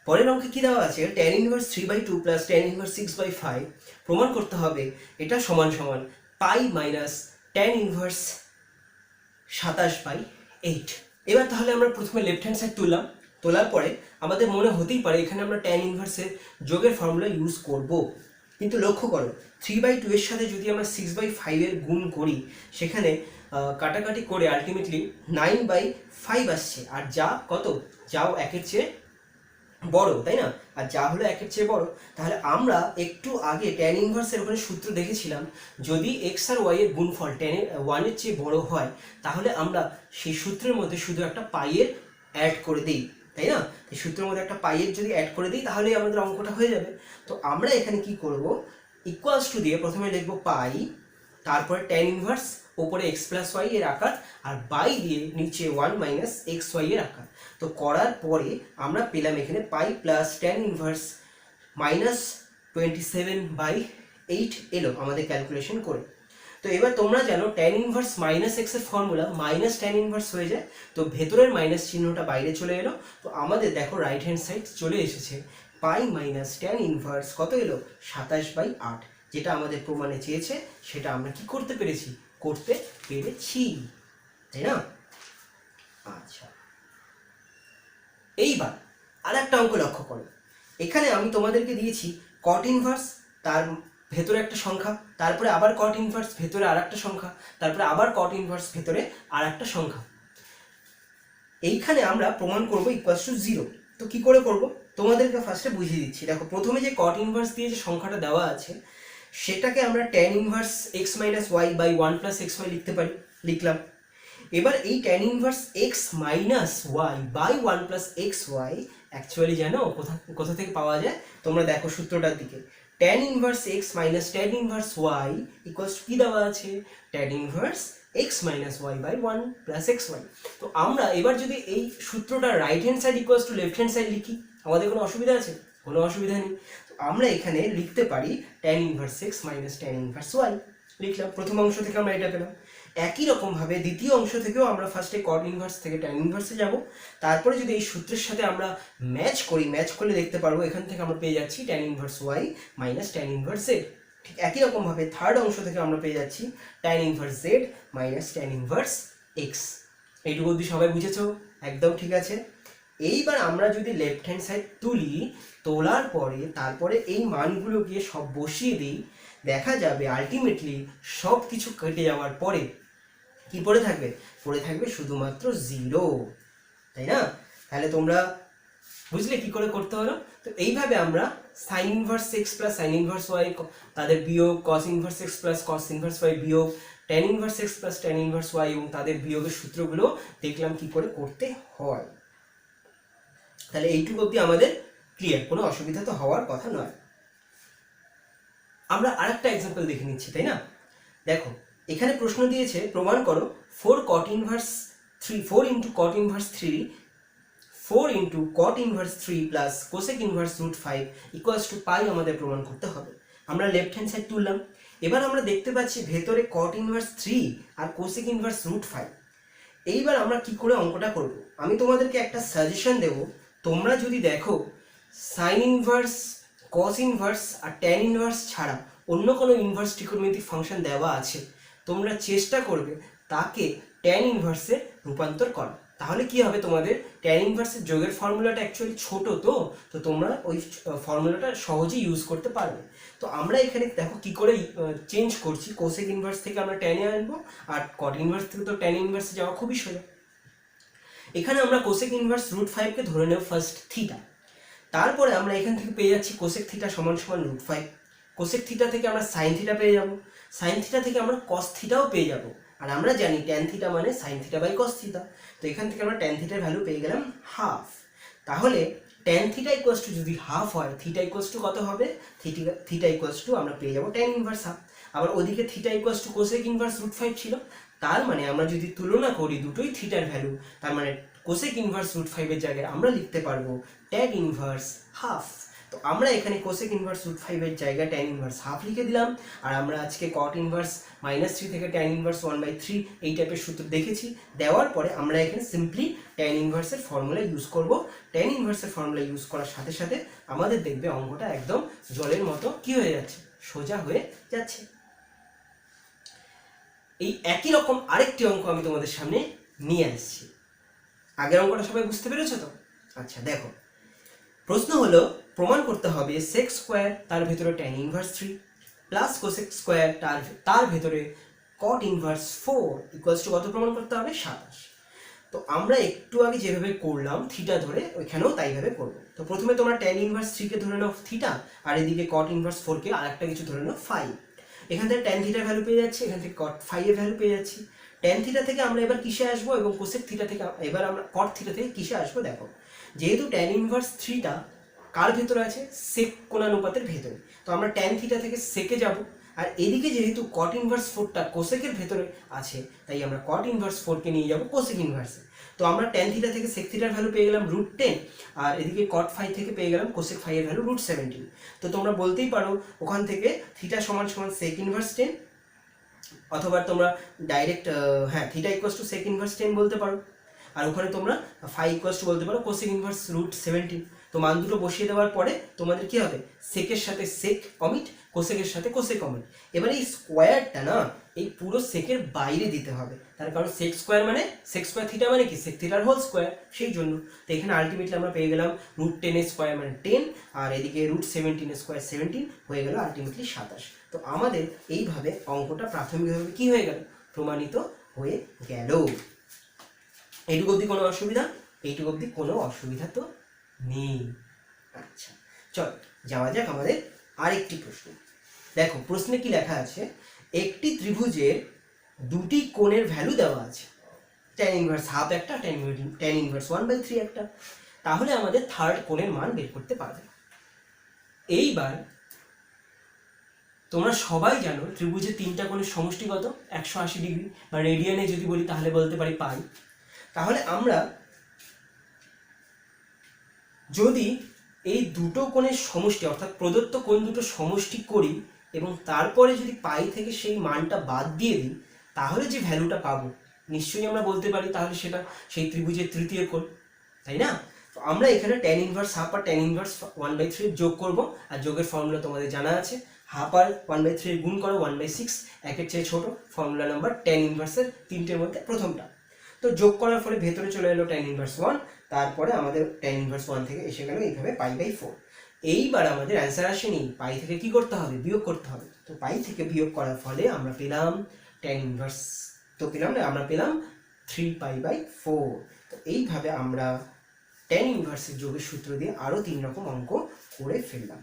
পরের অঙ্কে কি দেওয়া আছে, tan inverse 3/2 plus tan inverse 6/5 প্রমাণ করতে হবে এটা সমান সমান পাই মাইনাস tan ইনভার্স 27/8। এবার তাহলে আমরা প্রথমে লেফট হ্যান্ড সাইড তুললাম, তোলার পরে আমাদের মনে হতেই পারে এখানে আমরা tan ইনভার্সের যোগের ফর্মুলা ইউজ করব। কিন্তু লক্ষ্য করো 3/2 এর সাথে যদি আমরা 6/5 এর গুণ করি, সেখানে কাটাকাটি করে আলটিমেটলি 9/5 আসছে। আর যা কত, যাও একের চেয়ে বড়, তাই না? আর যা হলো একের চেয়ে বড়, তাহলে আমরা একটু আগে tan ইনভার্সের ওখানে সূত্র দেখেছিলাম, যদি x আর y এর গুণফল 1 এর চেয়ে বড় হয় তাহলে আমরা সেই সূত্রের মধ্যে শুধু একটা পাইয়ের অ্যাড করে দিই, তাই না? এই সূত্রের মধ্যে একটা পাইয়ের যদি অ্যাড করে দিই তাহলেই আমাদের অঙ্কটা হয়ে যাবে। তো আমরা এখানে কি করব, ইকুয়ালস টু দিয়ে প্রথমে লিখব পাই, তারপরে tan ইনভার্স ওপরে x প্লাস y এর আকার, আর বাই দিয়ে নিচে 1 মাইনাস এক্স ওয়াই এর আকার। তো করার পরে আমরা পেলাম এখানে পাই প্লাস tan ইনভার্স মাইনাস 27/8 এলো আমাদের ক্যালকুলেশন করে। তো এবার তোমরা জানো tan ইনভার্স মাইনাস এক্স এর ফর্মুলা মাইনাস tan ইনভার্স হয়ে যায়, তো ভেতরের মাইনাস চিহ্নটা বাইরে চলে এলো। তো আমাদের দেখো রাইট হ্যান্ড সাইড চলে এসেছে, পাই মাইনাস tan ইনভার্স কত এলো, 27/8। যেটা আমাদের প্রমাণে চেয়েছে সেটা আমরা কি করতে পেরেছি, করতে পেরেছি, তাই না? আচ্ছা, এইবার আর একটা অঙ্ক লক্ষ্য করো। এখানে আমি তোমাদেরকে দিয়েছি cot ইনভার্স, তার ভেতরে একটা সংখ্যা, তারপরে আবার cot ইনভার্স ভেতরে আর একটা সংখ্যা, তারপরে আবার cot ইনভার্স ভেতরে আর একটা সংখ্যা। এইখানে আমরা প্রমাণ করব ইকুয়ালস টু 0। তো কি করে করব তোমাদেরকে ফার্স্টে বুঝিয়ে দিচ্ছি। দেখো প্রথমে যে cot ইনভার্স দিয়ে যে সংখ্যাটা দেওয়া আছে সেটাকে আমরা tan inverse x minus y by 1 plus x y লিখতে পারি, লিখলাম। এবার এই tan inverse x minus y by 1 plus x y actually জানো কোথা থেকে পাওয়া যায়, তোমরা দেখো সূত্রটার দিকে। tan inverse x minus tan inverse y equals to কি দেওয়া আছে, tan inverse x minus y by 1 plus x y. তো আমরা এবার যদি এই সূত্রটা right hand side equals to left hand side লিখি, আমাদের কোনো অসুবিধা আছে? কোনো অসুবিধা নেই। তো আমরা এখানে লিখতে পারি tan inverse x minus tan inverse y. লিখলাম, প্রথম অংশ থেকে আমরা এটা পেলাম। একই রকমভাবে দ্বিতীয় অংশ থেকেও আমরা ফার্স্টে কট ইনভার্স থেকে ট্যান ইনভার্সে যাব, তারপরে যদি এই সূত্রের সাথে আমরা ম্যাচ করি, ম্যাচ করলে দেখতে পারবো এখান থেকে আমরা পেয়ে যাচ্ছি tan inverse y minus tan inverse z. ঠিক একই রকমভাবে থার্ড অংশ থেকে আমরা পেয়ে যাচ্ছি tan inverse z minus tan inverse x. এইটুকু অবধি সবাই বুঝেছো? একদম ঠিক আছে। এইবার আমরা যদি লেফট হ্যান্ড সাইড তুলি, তোলার পরে তারপরে এই মানগুলোকে সব বসিয়ে দিই, দেখা যাবে আলটিমেটলি সব কিছু কেটে যাওয়ার পরে কি পড়ে থাকবে? পড়ে থাকবে শুধুমাত্র 0, তাই না? তাহলে তোমরা বুঝলে কি করে করতে হলো? তো এইভাবে আমরা sine inverse x plus sine inverse y, তাদের বিয়োগ, cos inverse x plus cos inverse y বিয়োগ, tan inverse x plus tan inverse y এবং তাদের বিয়োগের সূত্রগুলো দেখলাম কি করে করতে হয়। তাহলে এইটুকু অবধি আমাদের ক্লিয়ার, কোনো অসুবিধা তো হওয়ার কথা নয়। আমরা আরেকটা এক্সাম্পল দেখে নিচ্ছি, তাই না? দেখো, এখানে প্রশ্ন দিয়েছে প্রমাণ করো 4 cot inverse 3 4 into cot inverse 3 4 into cot inverse 3 plus cosec inverse root 5 equals to pi আমাদের প্রমাণ করতে হবে। আমরা লেফট হ্যান্ড সাইড তুললাম, এবার আমরা দেখতে পাচ্ছি ভেতরে cot ইনভার্স 3 আর কোসেক ইনভার্স রুট 5। এইবার আমরা কি করে অঙ্কটা করব? আমি তোমাদেরকে একটা সাজেশন দেব, তোমরা যদি দেখো সাইন ইনভার্স, কস ইনভার্স আর ট্যান ইনভার্স ছাড়া অন্য কোনো ইনভার্স ত্রিকোণমিতিক ফাংশন দেওয়া আছে, তোমরা চেষ্টা করবে তাকে ট্যান ইনভার্সে রূপান্তর করা। তাহলে কি হবে, তোমাদের ট্যান ইনভার্সের যোগের ফর্মুলাটা অ্যাকচুয়ালি ছোট, তো তোমরা ওই ফর্মুলাটা সহজেই ইউজ করতে পারবে। তো আমরা এখানে দেখো কি করে চেঞ্জ করছি, কোসেক ইনভার্স থেকে আমরা ট্যানে আনবো, আর কট ইনভার্স থেকে তো ট্যান ইনভার্সে যাওয়া খুবই সোজা। এখানে আমরা কোসেক ইনভার্স রুট 5কে ধরে নেব ফার্স্ট থিটা, তারপরে আমরা এখান থেকে পেয়ে যাচ্ছি কোসেক থিটা সমান সমান রুট 5। কোসেক থিটা থেকে আমরা সাইন থিটা পেয়ে যাব, সাইন থিটা থেকে আমরা কস থিটাও পেয়ে যাব, আর আমরা জানি ট্যান থিটা মানে sine theta by cos theta. তো এখান থেকে আমরা ট্যান থিটার ভ্যালু পেয়ে গেলাম হাফ। তাহলে ট্যান থিটা ইকুয়ালস টু যদি হাফ হয়, থিটা ইকুয়ালস টু কত হবে? থিটা ইকুয়ালস টু আমরা পেয়ে যাবো ট্যান ইনভার্স হাফ। আবার ওদিকে theta equals to cosec inverse root 5 ছিল, তার মানে আমরা যদি তুলনা করি দুটোই থিটার ভ্যালু, তার মানে কোসেক ইনভার্স রুট 5 এর জায়গায় আমরা লিখতে পারবো ট্যান ইনভার্স হাফ। তো আমরা এখানে কোসেক ইনভার্স রুট 5 এর জায়গায় ট্যান ইনভার্স হাফ লিখে দিলাম। আর আমরা আজকে কট ইনভার্স -3 থেকে ট্যান ইনভার্স 1/3 এই টাইপের সূত্র দেখেছি। দেওয়ার পরে আমরা এখানে সিম্পলি ট্যান ইনভার্সের ফর্মুলা ইউজ করব। ট্যান ইনভার্সের ফর্মুলা ইউজ করার সাথে সাথে আমাদের দেখবে অঙ্কটা একদম জলের মতো কি হয়ে যাচ্ছে, সোজা হয়ে যাচ্ছে। এই একই রকম আরেকটি অঙ্ক আমি তোমাদের সামনে নিয়ে আসছি। আগের অঙ্কটা সবাই বুঝতে পেরেছো তো? আচ্ছা দেখো, প্রশ্ন হলো প্রমাণ করতে হবে সেক স্কোয়ার তার ভেতরে tan inverse 3 plus cosec square তার ভেতরে কট ইনভার্স 4 ইকুয়ালস টু কত প্রমাণ করতে হবে? 27। তো আমরা একটু আগে যেভাবে করলাম থিটা ধরে, ওইখানেও তাইভাবে করব। তো প্রথমে তোমরা ট্যান ইনভার্স 3 কে ধরে নাও থিটা, আর এদিকে কট ইনভার্স 4 কে আরেকটা কিছু ধরে নাও 5। এখান থেকে ট্যান থিটার ভ্যালু পেয়ে যাচ্ছি, এখান থেকে কট 5 এর ভ্যালু পেয়ে যাচ্ছি। ট্যান থিটা থেকে আমরা এবার কিসে আসবো এবং কোসেক থিটা থেকে এবার আমরা কট থিটা থেকে কিসে আসবো? দেখো, যেহেতু ট্যান ইনভার্স 3টা কার ভেতরে আছে? সেক কোণানুপাতের ভেতরে, তো আমরা ট্যান থিটা থেকে সেকে যাব। আর এদিকে যেহেতু কট ইনভার্স 4টা কোসেকের ভেতরে আছে, তাই আমরা কট ইনভার্স 4কে নিয়ে যাব কোসেক ইনভার্সে। তো আমরা ট্যান থিটা থেকে সেক থিটার ভ্যালু পেয়ে গেলাম √10, আর এদিকে কট 5 থেকে পেয়ে গেলাম কোসেক 5 এর ভ্যালু √17। তো তোমরা বলতেই পারো ওখান থেকে থিটা সমান সমান সেক ইনভার্স 10, অথবা তোমরা direct theta equals to sec inverse 10 বলতে পারো, আর ওখানে তোমরা 5 ইকুয়ালস টু বলতে পারো কোসেক ইনভার্স √17। তো মান দুটো বসিয়ে দেওয়ার পরে তোমাদের কি হবে? সেকের সাথে সেক অমিট, কোসেকের সাথে কোসেক অমিট। এবার এই স্কোয়ারটা না এই পুরো সেকের বাইরে দিতে হবে, তার কারণ সেক স্কোয়ার থিটা মানে কি? সেক থিটার হোল স্কোয়ার, সেই জন্য। তো এখানে আলটিমেটলি আমরা পেয়ে গেলাম √10 এর স্কোয়ার মানে 10, আর এদিকে √17 এর স্কোয়ার 17, হয়ে গেল আলটিমেটলি 27। তো আমাদের এইভাবে অঙ্কটা প্রাথমিকভাবে কি হয়ে গেল? প্রমাণিত হয়ে গেল। এইটুকু অবধি কোনো অসুবিধা? এইটুকু অবধি কোনো অসুবিধা তো নেই। আচ্ছা চল যাওয়া যাক আমাদের আরেকটি প্রশ্ন। দেখো প্রশ্নে কি লেখা আছে, একটি ত্রিভুজের দুটি কোণের ভ্যালু দেওয়া আছে, ট্যান ইনভার্স হাফ একটা, ট্যান ইনভার্স 1/3 একটা। তাহলে আমাদের থার্ড কোণের মান বের করতে পারবে। এইবার তোমরা সবাই জানো ত্রিভুজের তিনটা কোণের সমষ্টি কত? 180 ডিগ্রি, বা রেডিয়ানে যদি বলি তাহলে বলতে পারি পাই। তাহলে আমরা যদি এই দুটো কোণের সমষ্টি অর্থাৎ প্রদত্ত কোণ দুটো সমষ্টি করি, এবং তারপরে যদি পাই থেকে সেই মানটা বাদ দিয়ে দিই তাহলে যে ভ্যালুটা পাবো নিশ্চয়ই আমরা বলতে পারি তাহলে সেটা সেই ত্রিভুজের তৃতীয় কোণ, তাই না? তো আমরা এখানে tan ইনভার্স হাফ আর tan ইনভার্স 1/3 যোগ করব, আর যোগের ফর্মুলা তোমাদের জানা আছে, হাফ আর 1/3 গুণ করো 1/6, একের চেয়ে ছোট, ফর্মুলা নাম্বার tan ইনভার্সের তিনটের মধ্যে প্রথমটা। তো যোগ করার ফলে ভেতরে চলে এলো tan ইনভার্স 1, তারপরে আমাদের tan ইনভার্স 1 থেকে এসে গেল এইভাবে π/4। এইবার আমাদের অ্যান্সার আসেনি, পাই থেকে কি করতে হবে, বিয়োগ করতে হবে। তো পাই থেকে বিয়োগ করার ফলে আমরা পেলাম tan ইনভার্স, তো পেলাম না, আমরা পেলাম 3π/4। তো এইভাবে আমরা tan ইনভার্সের যোগের সূত্র দিয়ে আরো 3 রকম অঙ্ক করে ফেললাম।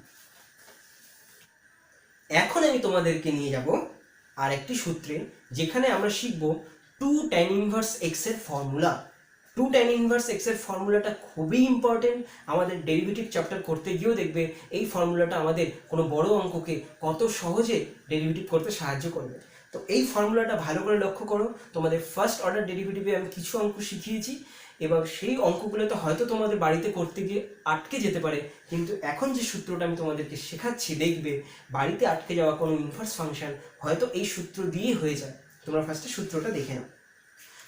এখন আমি তোমাদেরকে নিয়ে যাব আর একটি সূত্রে, যেখানে আমরা শিখব 2 tan ইনভার্স x এর ফর্মুলা। 2 tan ইনভার্স x এর ফর্মুলাটা খুবই ইম্পর্টেন্ট, আমাদের ডেরিভেটিভ চ্যাপ্টার করতে গিয়েও দেখবে এই ফর্মুলাটা আমাদের কোনো বড় অঙ্ককে কত সহজে ডেরিভেটিভ করতে সাহায্য করবে। তো এই ফর্মুলাটা ভালো করে লক্ষ্য করো, তোমাদের ফার্স্ট অর্ডার ডেরিভেটিভে আমি কিছু অঙ্ক শিখিয়েছি, এবার সেই অঙ্কগুলোতে হয়তো তোমাদের বাড়িতে করতে গিয়ে আটকে যেতে পারে, কিন্তু এখন যে সূত্রটা আমি তোমাদেরকে শেখাচ্ছি দেখবে বাড়িতে আটকে যাওয়া কোনো ইনভার্স ফাংশন হয়তো এই সূত্র দিয়ে হয়ে যায়। তোমরা ফার্স্টে সূত্রটা দেখে নাও।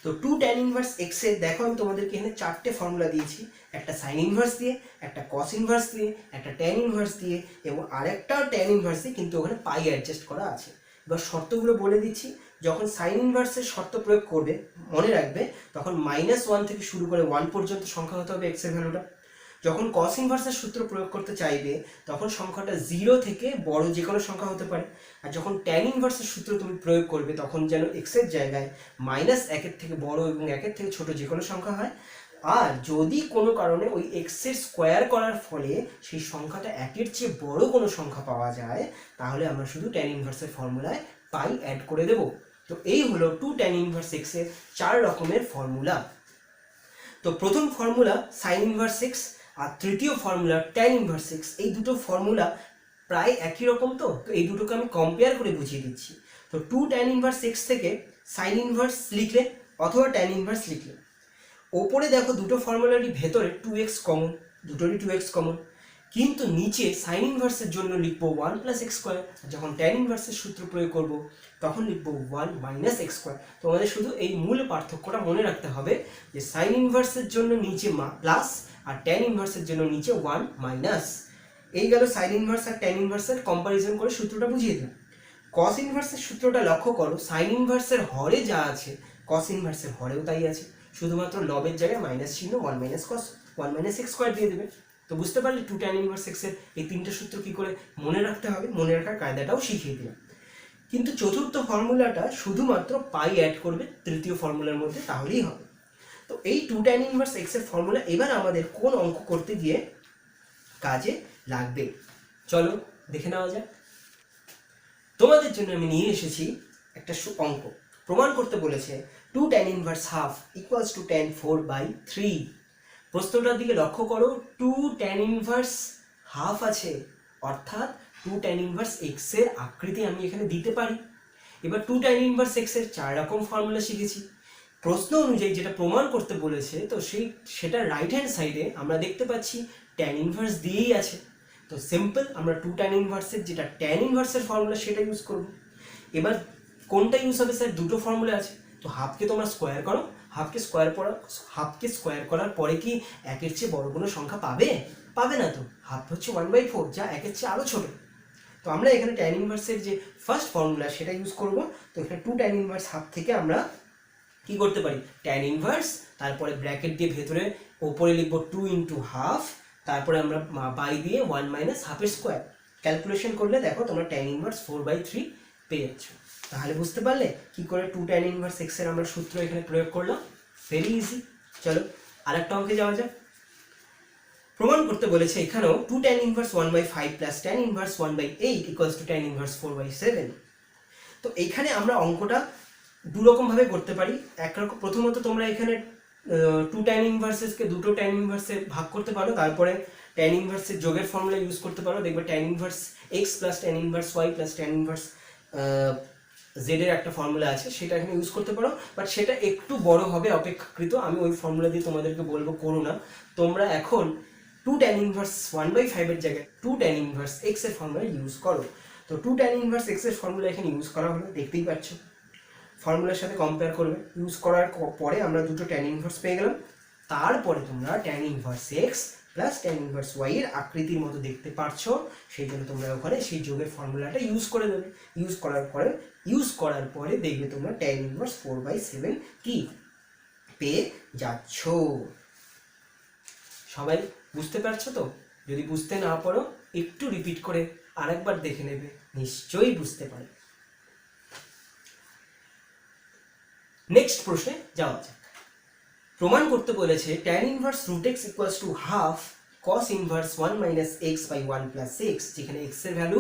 তো 2 tan ইনভার্স x এর দেখো আমি তোমাদেরকে এখানে 4টে ফর্মুলা দিয়েছি, একটা সাইন ইনভার্স দিয়ে, একটা কস ইনভার্স দিয়ে, একটা tan ইনভার্স দিয়ে এবং আরেকটা tan ইনভার্স দিয়ে, কিন্তু ওখানে পাই অ্যাডজাস্ট করা আছে। এবার শর্তগুলো বলে দিচ্ছি, যখন সাইন ইনভার্সের শর্ত প্রয়োগ করবে মনে রাখবে তখন -1 থেকে শুরু করে 1 পর্যন্ত সংখ্যা হতে হবে x এর ভ্যালুটা। যখন কস ইনভার্সের সূত্র প্রয়োগ করতে চাইবে তখন সংখ্যাটা 0 থেকে বড় যে কোনো সংখ্যা হতে পারে। আর যখন tan ইনভার্সের সূত্র তুমি প্রয়োগ করবে তখন যেন x এর জায়গায় -1 থেকে বড় এবং 1 থেকে ছোট যে কোনো সংখ্যা হয়। আর যদি কোনো কারণে ওই x এর স্কোয়ার করার ফলে সেই সংখ্যাটা 1 এর চেয়ে বড় কোনো সংখ্যা পাওয়া যায় তাহলে আমরা শুধু tan ইনভার্সের ফর্মুলায় পাই অ্যাড করে দেব। তো এই হলো 2 tan ইনভার্স x এর 4 রকমের ফর্মুলা। তো প্রথম ফর্মুলা সাইন ইনভার্স x আর তৃতীয় ফর্মুলা tan ইনভার্স x, এই দুটো ফর্মুলা প্রায় একই রকম। তো এই দুটোকে আমি কম্পেয়ার করে বুঝিয়ে দিচ্ছি। তো 2 tan ইনভার্স x থেকে সাইন ইনভার্স লিখলে অথবা tan ইনভার্স লিখলে, ওপরে দেখো দুটো ফর্মুলারই ভেতরে 2x কমন, দুটোরই 2x কমন, কিন্তু নিচে সাইন ইনভার্সের জন্য লিখবো 1 + x², যখন tan ইনভার্সের সূত্র প্রয়োগ করব তখন লিখবো 1 - x²। তোমাদের শুধু এই মূল পার্থক্যটা মনে রাখতে হবে যে সাইন ইনভার্সের জন্য নিচে প্লাস আর tan ইনভার্সের জন্য নিচে 1 মাইনাস। এই গেল সাইন ইনভার্স আর tan ইনভার্সের কম্পারিজন করে সূত্রটা বুঝিয়ে দিলাম। কস ইনভার্সের সূত্রটা লক্ষ্য করো, সাইন ইনভার্সের হরে যা আছে কস ইনভার্সের হরেও তাই আছে, শুধুমাত্র লবের জায়গায় মাইনাস চিহ্ন 1 - cos 1 - x² দিয়ে দেবে। তো বুঝতে পারলে 2 tan ইনভার্স x এর এই তিনটে সূত্র কি করে মনে রাখতে হবে, মনে রাখার কায়দাটাও শিখিয়ে দিলাম। কিন্তু চতুর্থ ফর্মুলাটা শুধুমাত্র পাই অ্যাড করবে তৃতীয় ফর্মুলার মধ্যে, তাহলেই হবে। তো এই 2 tan ইনভার্স x এর ফর্মুলা এবার আমাদের কোন অঙ্ক করতে গিয়ে কাজে লাগবে চলো দেখে নেওয়া যাক। তোমাদের জন্য আমি নিয়ে এসেছি একটা অঙ্ক, প্রমাণ করতে বলেছে 2 tan ইনভার্স হাফ = tan 4/3। প্রশ্নটার দিকে লক্ষ্য করো, 2 tan ইনভার্স হাফ আছে, অর্থাৎ 2 tan ইনভার্স x এর আকৃতি আমি এখানে দিতে পারি। এবার 2 tan ইনভার্স x এর 4 রকম ফর্মুলা শিখেছি। প্রশ্ন অনুযায়ী যেটা প্রমাণ করতে বলেছে, তো সেটা রাইট হ্যান্ড সাইডে আমরা দেখতে পাচ্ছি tan ইনভার্স দিয়েই আছে। তো সিম্পল, আমরা 2 tan ইনভার্সের যেটা tan ইনভার্সের ফর্মুলা সেটা ইউজ করব। এবার কোনটা ইউজ হবে স্যার, দুটো ফর্মুলা আছে। তো হাফকে তোমরা স্কোয়ার করো, হাফকে স্কোয়ার করার পরে কি 1 এর চেয়ে বড় কোনো সংখ্যা পাবে? পাবে না। তো হাফ হচ্ছে 1/4, যা 1 এর চেয়ে আরো ছোট। তো আমরা এখানে tan ইনভার্সের যে ফার্স্ট ফর্মুলা সেটা ইউজ করব। তো এখানে 2 tan ইনভার্স হাফ থেকে আমরা কি করতে পারি, tan ইনভার্স, তারপরে ব্র্যাকেট দিয়ে ভেতরে ওপরে লিখব 2 × হাফ, তারপরে আমরা বাই দিয়ে 1 - হাফের স্কোয়ার। ক্যালকুলেশন করলে দেখো তোমরা tan ইনভার্স 4/3 পেয়ে যাচ্ছ। তাহলে বুঝতে পারলে কি করে 2 tan ইনভার্স x এর আমরা সূত্র এখানে প্রয়োগ করলাম। Very easy. চলো আরেকটা অঙ্কে যাওয়া যাক। প্রমাণ করতে বলেছে এখানেও 2 tan inverse 1/5 + tan inverse 1/8 = tan inverse 4/7। তো এইখানে আমরা অঙ্কটা দু রকম ভাবে করতে পারি। একরকম, প্রথমত তোমরা এখানে 2 tan ইনভার্সেসকে দুটো tan ইনভার্সে ভাগ করতে পারো, তারপরে tan ইনভার্সের যোগের ফর্মুলা ইউজ করতে পারো। দেখবে tan inverse x + tan inverse y + tan inverse z এর একটা ফর্মুলা আছে, সেটা এখানে ইউজ করতে পারো। বাট সেটা একটু বড় হবে অপেক্ষাকৃত, আমি ওই ফর্মুলা দিয়ে তোমাদেরকে বলবো করো না। তোমরা এখন 2 tan ইনভার্স 1/5 এর জায়গায় 2 tan ইনভার্স x এর ফর্মুলা ইউজ করো। তো তো 2 tan ইনভার্স এক্স এর ফর্মুলা এখানে ইউজ করা হলো, দেখতেই পাচ্ছ। ফর্মুলার সাথে কম্পেয়ার করবে, ইউজ করার পরে আমরা দুটো tan ইনভার্স পেয়ে গেলাম। তারপরে তোমরা tan inverse x plus tan inverse y এর আকৃতির মতো দেখতে পারছো, সেই জন্য তোমরা ওখানে সেই যোগের ফর্মুলাটা ইউজ করে দেবে। ইউজ করার পরে দেখবে তোমরা tan ইনভার্স 4/7 কি পেয়ে যাচ্ছ। সবাই বুঝতে পারছো তো? যদি বুঝতে না পারো একটু রিপিট করে আরেকবার দেখে নেবে, নিশ্চয়ই বুঝতে পারবে। নেক্সট প্রশ্নে যাওয়া যাক। প্রমাণ করতে বলেছে tan inverse root x equals to half cos inverse 1 minus x by 1 plus x, যেখানে এক্স এর ভ্যালু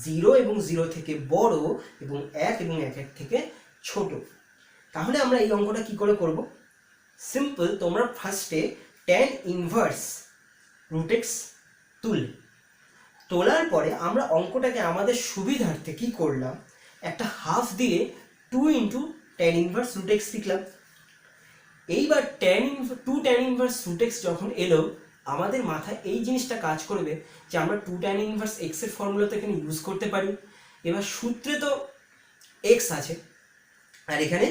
0 এবং 0 থেকে বড় এবং 1 এবং 1 থেকে ছোট। তাহলে আমরা এই অঙ্কটা কি করে করব? সিম্পল, তোমরা ফার্স্টে tan ইনভার্স রুট এক্স তোলার পরে আমরা অঙ্কটাকে আমাদের সুবিধার্থে কি করলাম, একটা হাফ দিয়ে 2 into tan inverse root x লিখলাম। এইবার 2 tan ইনভার্স রুট এক্স যখন এলো, আমাদের মাথায় এই জিনিসটা কাজ করবে যে আমরা 2 tan ইনভার্স এক্স এর ফর্মুলা তো এখানে ইউজ করতে পারি। এবার সূত্রে তো এক্স আছে আর এখানে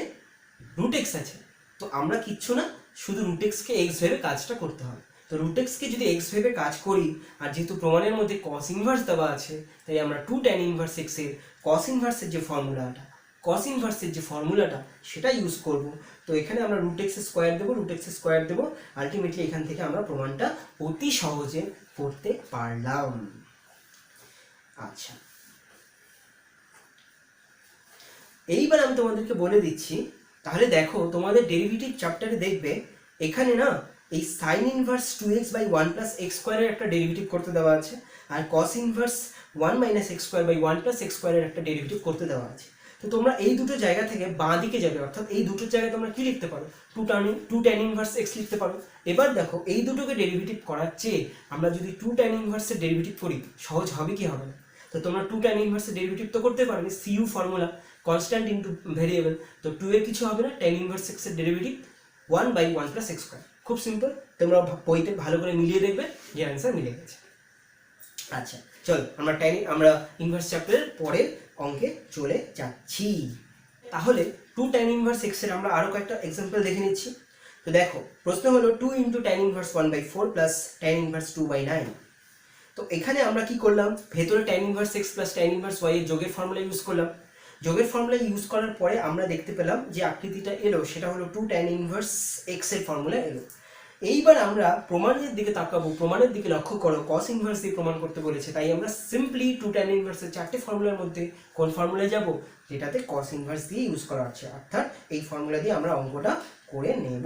রুট এক্স আছে, তো আমরা কিচ্ছু না, শুধু রুট এক্সকে এক্স ভেবে কাজটা করতে হবে। তো রুট এক্সকে যদি এক্স ভেবে কাজ করি, আর যেহেতু প্রমাণের মধ্যে কস ইনভার্স দেওয়া আছে, তাই আমরা 2 tan ইনভার্স এক্স এর কস ইনভার্সের যে ফর্মুলাটা সেটা ইউজ করব। তো এখানে আমরা রুট এক্স স্কোয়ার দেবো, আলটিমেটলি এখান থেকে আমরা প্রমাণটা অতি সহজে করতে পারলাম। আচ্ছা, এইবার আমি তোমাদেরকে বলে দিচ্ছি, তাহলে দেখো তোমাদের ডেরিভেটিভ চ্যাপ্টারে দেখবে এখানে না এই sine inverse 2x by 1 plus x স্কোয়ারের একটা ডেরিভেটিভ করতে দেওয়া আছে, আর cos inverse 1 minus x square by 1 plus x স্কোয়ারের একটা ডেরিভেটিভ করতে দেওয়া আছে। তো তোমরা এই দুটো জায়গা থেকে বাঁ দিকে যাবে, অর্থাৎ এই দুটো জায়গায় তোমরা কি লিখতে পারো, 2 tan ইনভার্স এক্স লিখতে পারো। এবার দেখো এই দুটোকে ডেরিভেটিভ করার চেয়ে আমরা যদি 2 tan ইনভার্সের ডেরিভেটিভ করি, সহজ হবে কি হবে না? তো তোমরা 2 tan ইনভার্সের ডেরিভেটিভ তো করতে পারবে, C U formula, constant into variable. তো 2 এর কিছু হবে না, tan ইনভার্স এক্স এর derivative 1 by 1 plus x square. খুব সিম্পল, তোমরা বইতে ভালো করে মিলিয়ে দেখবে যে অ্যান্সার মিলে গেছে। আচ্ছা চল আমরা ইনভার্স চ্যাপ্টারের পরের অঙ্কে চলে যাচ্ছি। তাহলে 2 tan ইনভার্স এক্স এর আমরা আরো কয়েকটা এক্সাম্পল দেখে নিচ্ছি। তো দেখো প্রশ্ন হলো 2 into tan inverse 1/4 plus tan inverse 2/9। তো এখানে আমরা কি করলাম, ভেতরে tan inverse x plus tan inverse y এর যোগের ফর্মুলা ইউজ করলাম। যোগের ফর্মুলা ইউজ করার পরে আমরা দেখতে পেলাম যে আকৃতিটা এলো সেটা হলো 2 tan ইনভার্স এক্স এর ফর্মুলা এলো। এইবার আমরা প্রমাণের দিকে তাকাবো, প্রমাণের দিকে লক্ষ্য করো, কস ইনভার্স দিয়ে প্রমাণ করতে বলেছে, তাই আমরা সিম্পলি 2 tan ইনভার্সের চারটে ফর্মুলার মধ্যে কোন ফর্মুলায় যাব, যেটাতে কস ইনভার্স দিয়ে ইউজ করা হচ্ছে, অর্থাৎ এই ফর্মুলা দিয়ে আমরা অঙ্কটা করে নেব।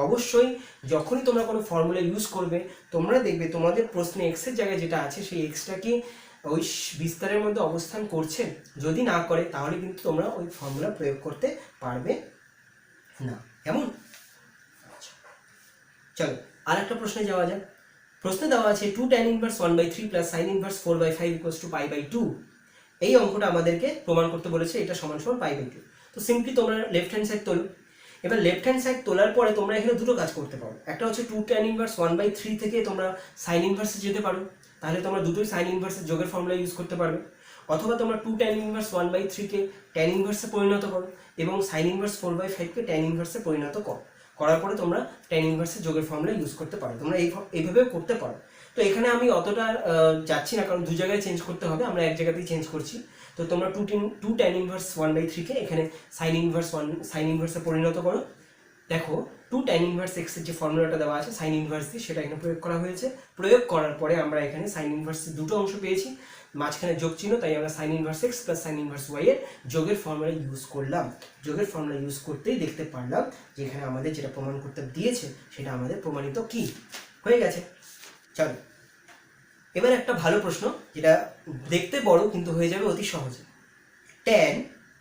অবশ্যই যখনই তোমরা কোনো ফর্মুলা ইউজ করবে, তোমরা দেখবে তোমাদের প্রশ্নে এক্স এর জায়গায় যেটা আছে সেই এক্সটা কি ওই বিস্তারের মধ্যে অবস্থান করছে, যদি না করে তাহলে কিন্তু তোমরা ওই ফর্মুলা প্রয়োগ করতে পারবে না। কেমন? চলো আর একটা প্রশ্নে যাওয়া যাক। প্রশ্নে দেওয়া আছে 2 tan inverse 1/3 plus sine inverse 4/5 equals to π/2। এই অঙ্কটা আমাদেরকে প্রমাণ করতে বলেছে এটা সমান সমান π/2। তো সিম্পলি তোমরা লেফট হ্যান্ড সাইড তোলো। এবার লেফট হ্যান্ড সাইড তোলার পরে তোমরা এখানে দুটো কাজ করতে পারো, একটা হচ্ছে 2 tan ইনভার্স 1/3 থেকে তোমরা সাইন ইনভার্সে যেতে পারো, তাহলে তোমরা দুটোই সাইন ইনভার্সের যোগের ফর্মুলা ইউজ করতে পারবে। অথবা তোমরা 2 tan ইনভার্স 1/3 কে tan ইনভার্সে পরিণত করো এবং সাইন ইনভার্স 4/5 কে tan ইনভার্সে পরিণত করো, করার পরে তোমরা tan ইনভার্সের যোগের ফর্মুলা ইউজ করতে পারো। তোমরা এইভাবে করতে পারো। তো এখানে আমি অতটা যাচ্ছি না, কারণ দু জায়গায় চেঞ্জ করতে হবে, আমরা এক জায়গাতেই চেঞ্জ করছি। তো তোমরা 2 tan ইনভার্স 1/3 কে এখানে সাইন ইনভার্সে পরিণত করো। দেখো 2 tan ইনভার্স এক্স এর যে ফর্মুলাটা দেওয়া আছে সাইন ইনভার্স দিয়ে, সেটা এখানে প্রয়োগ করা হয়েছে। প্রয়োগ করার পরে আমরা এখানে সাইন ইনভার্সের দুটো অংশ পেয়েছি, মাঝখানে যোগ চিহ্ন, তাই আমরা sine inverse x plus sine inverse y এর যোগের ফর্মুলা ইউজ করলাম। যোগের ফর্মুলা ইউজ করতেই দেখতে পারলাম যে এখানে আমাদের যেটা প্রমাণ করতে দিয়েছে সেটা আমাদের প্রমাণিত কি হয়ে গেছে। চলো এবার একটা ভালো প্রশ্ন, যেটা দেখতে বড় কিন্তু হয়ে যাবে অতি সহজে। tan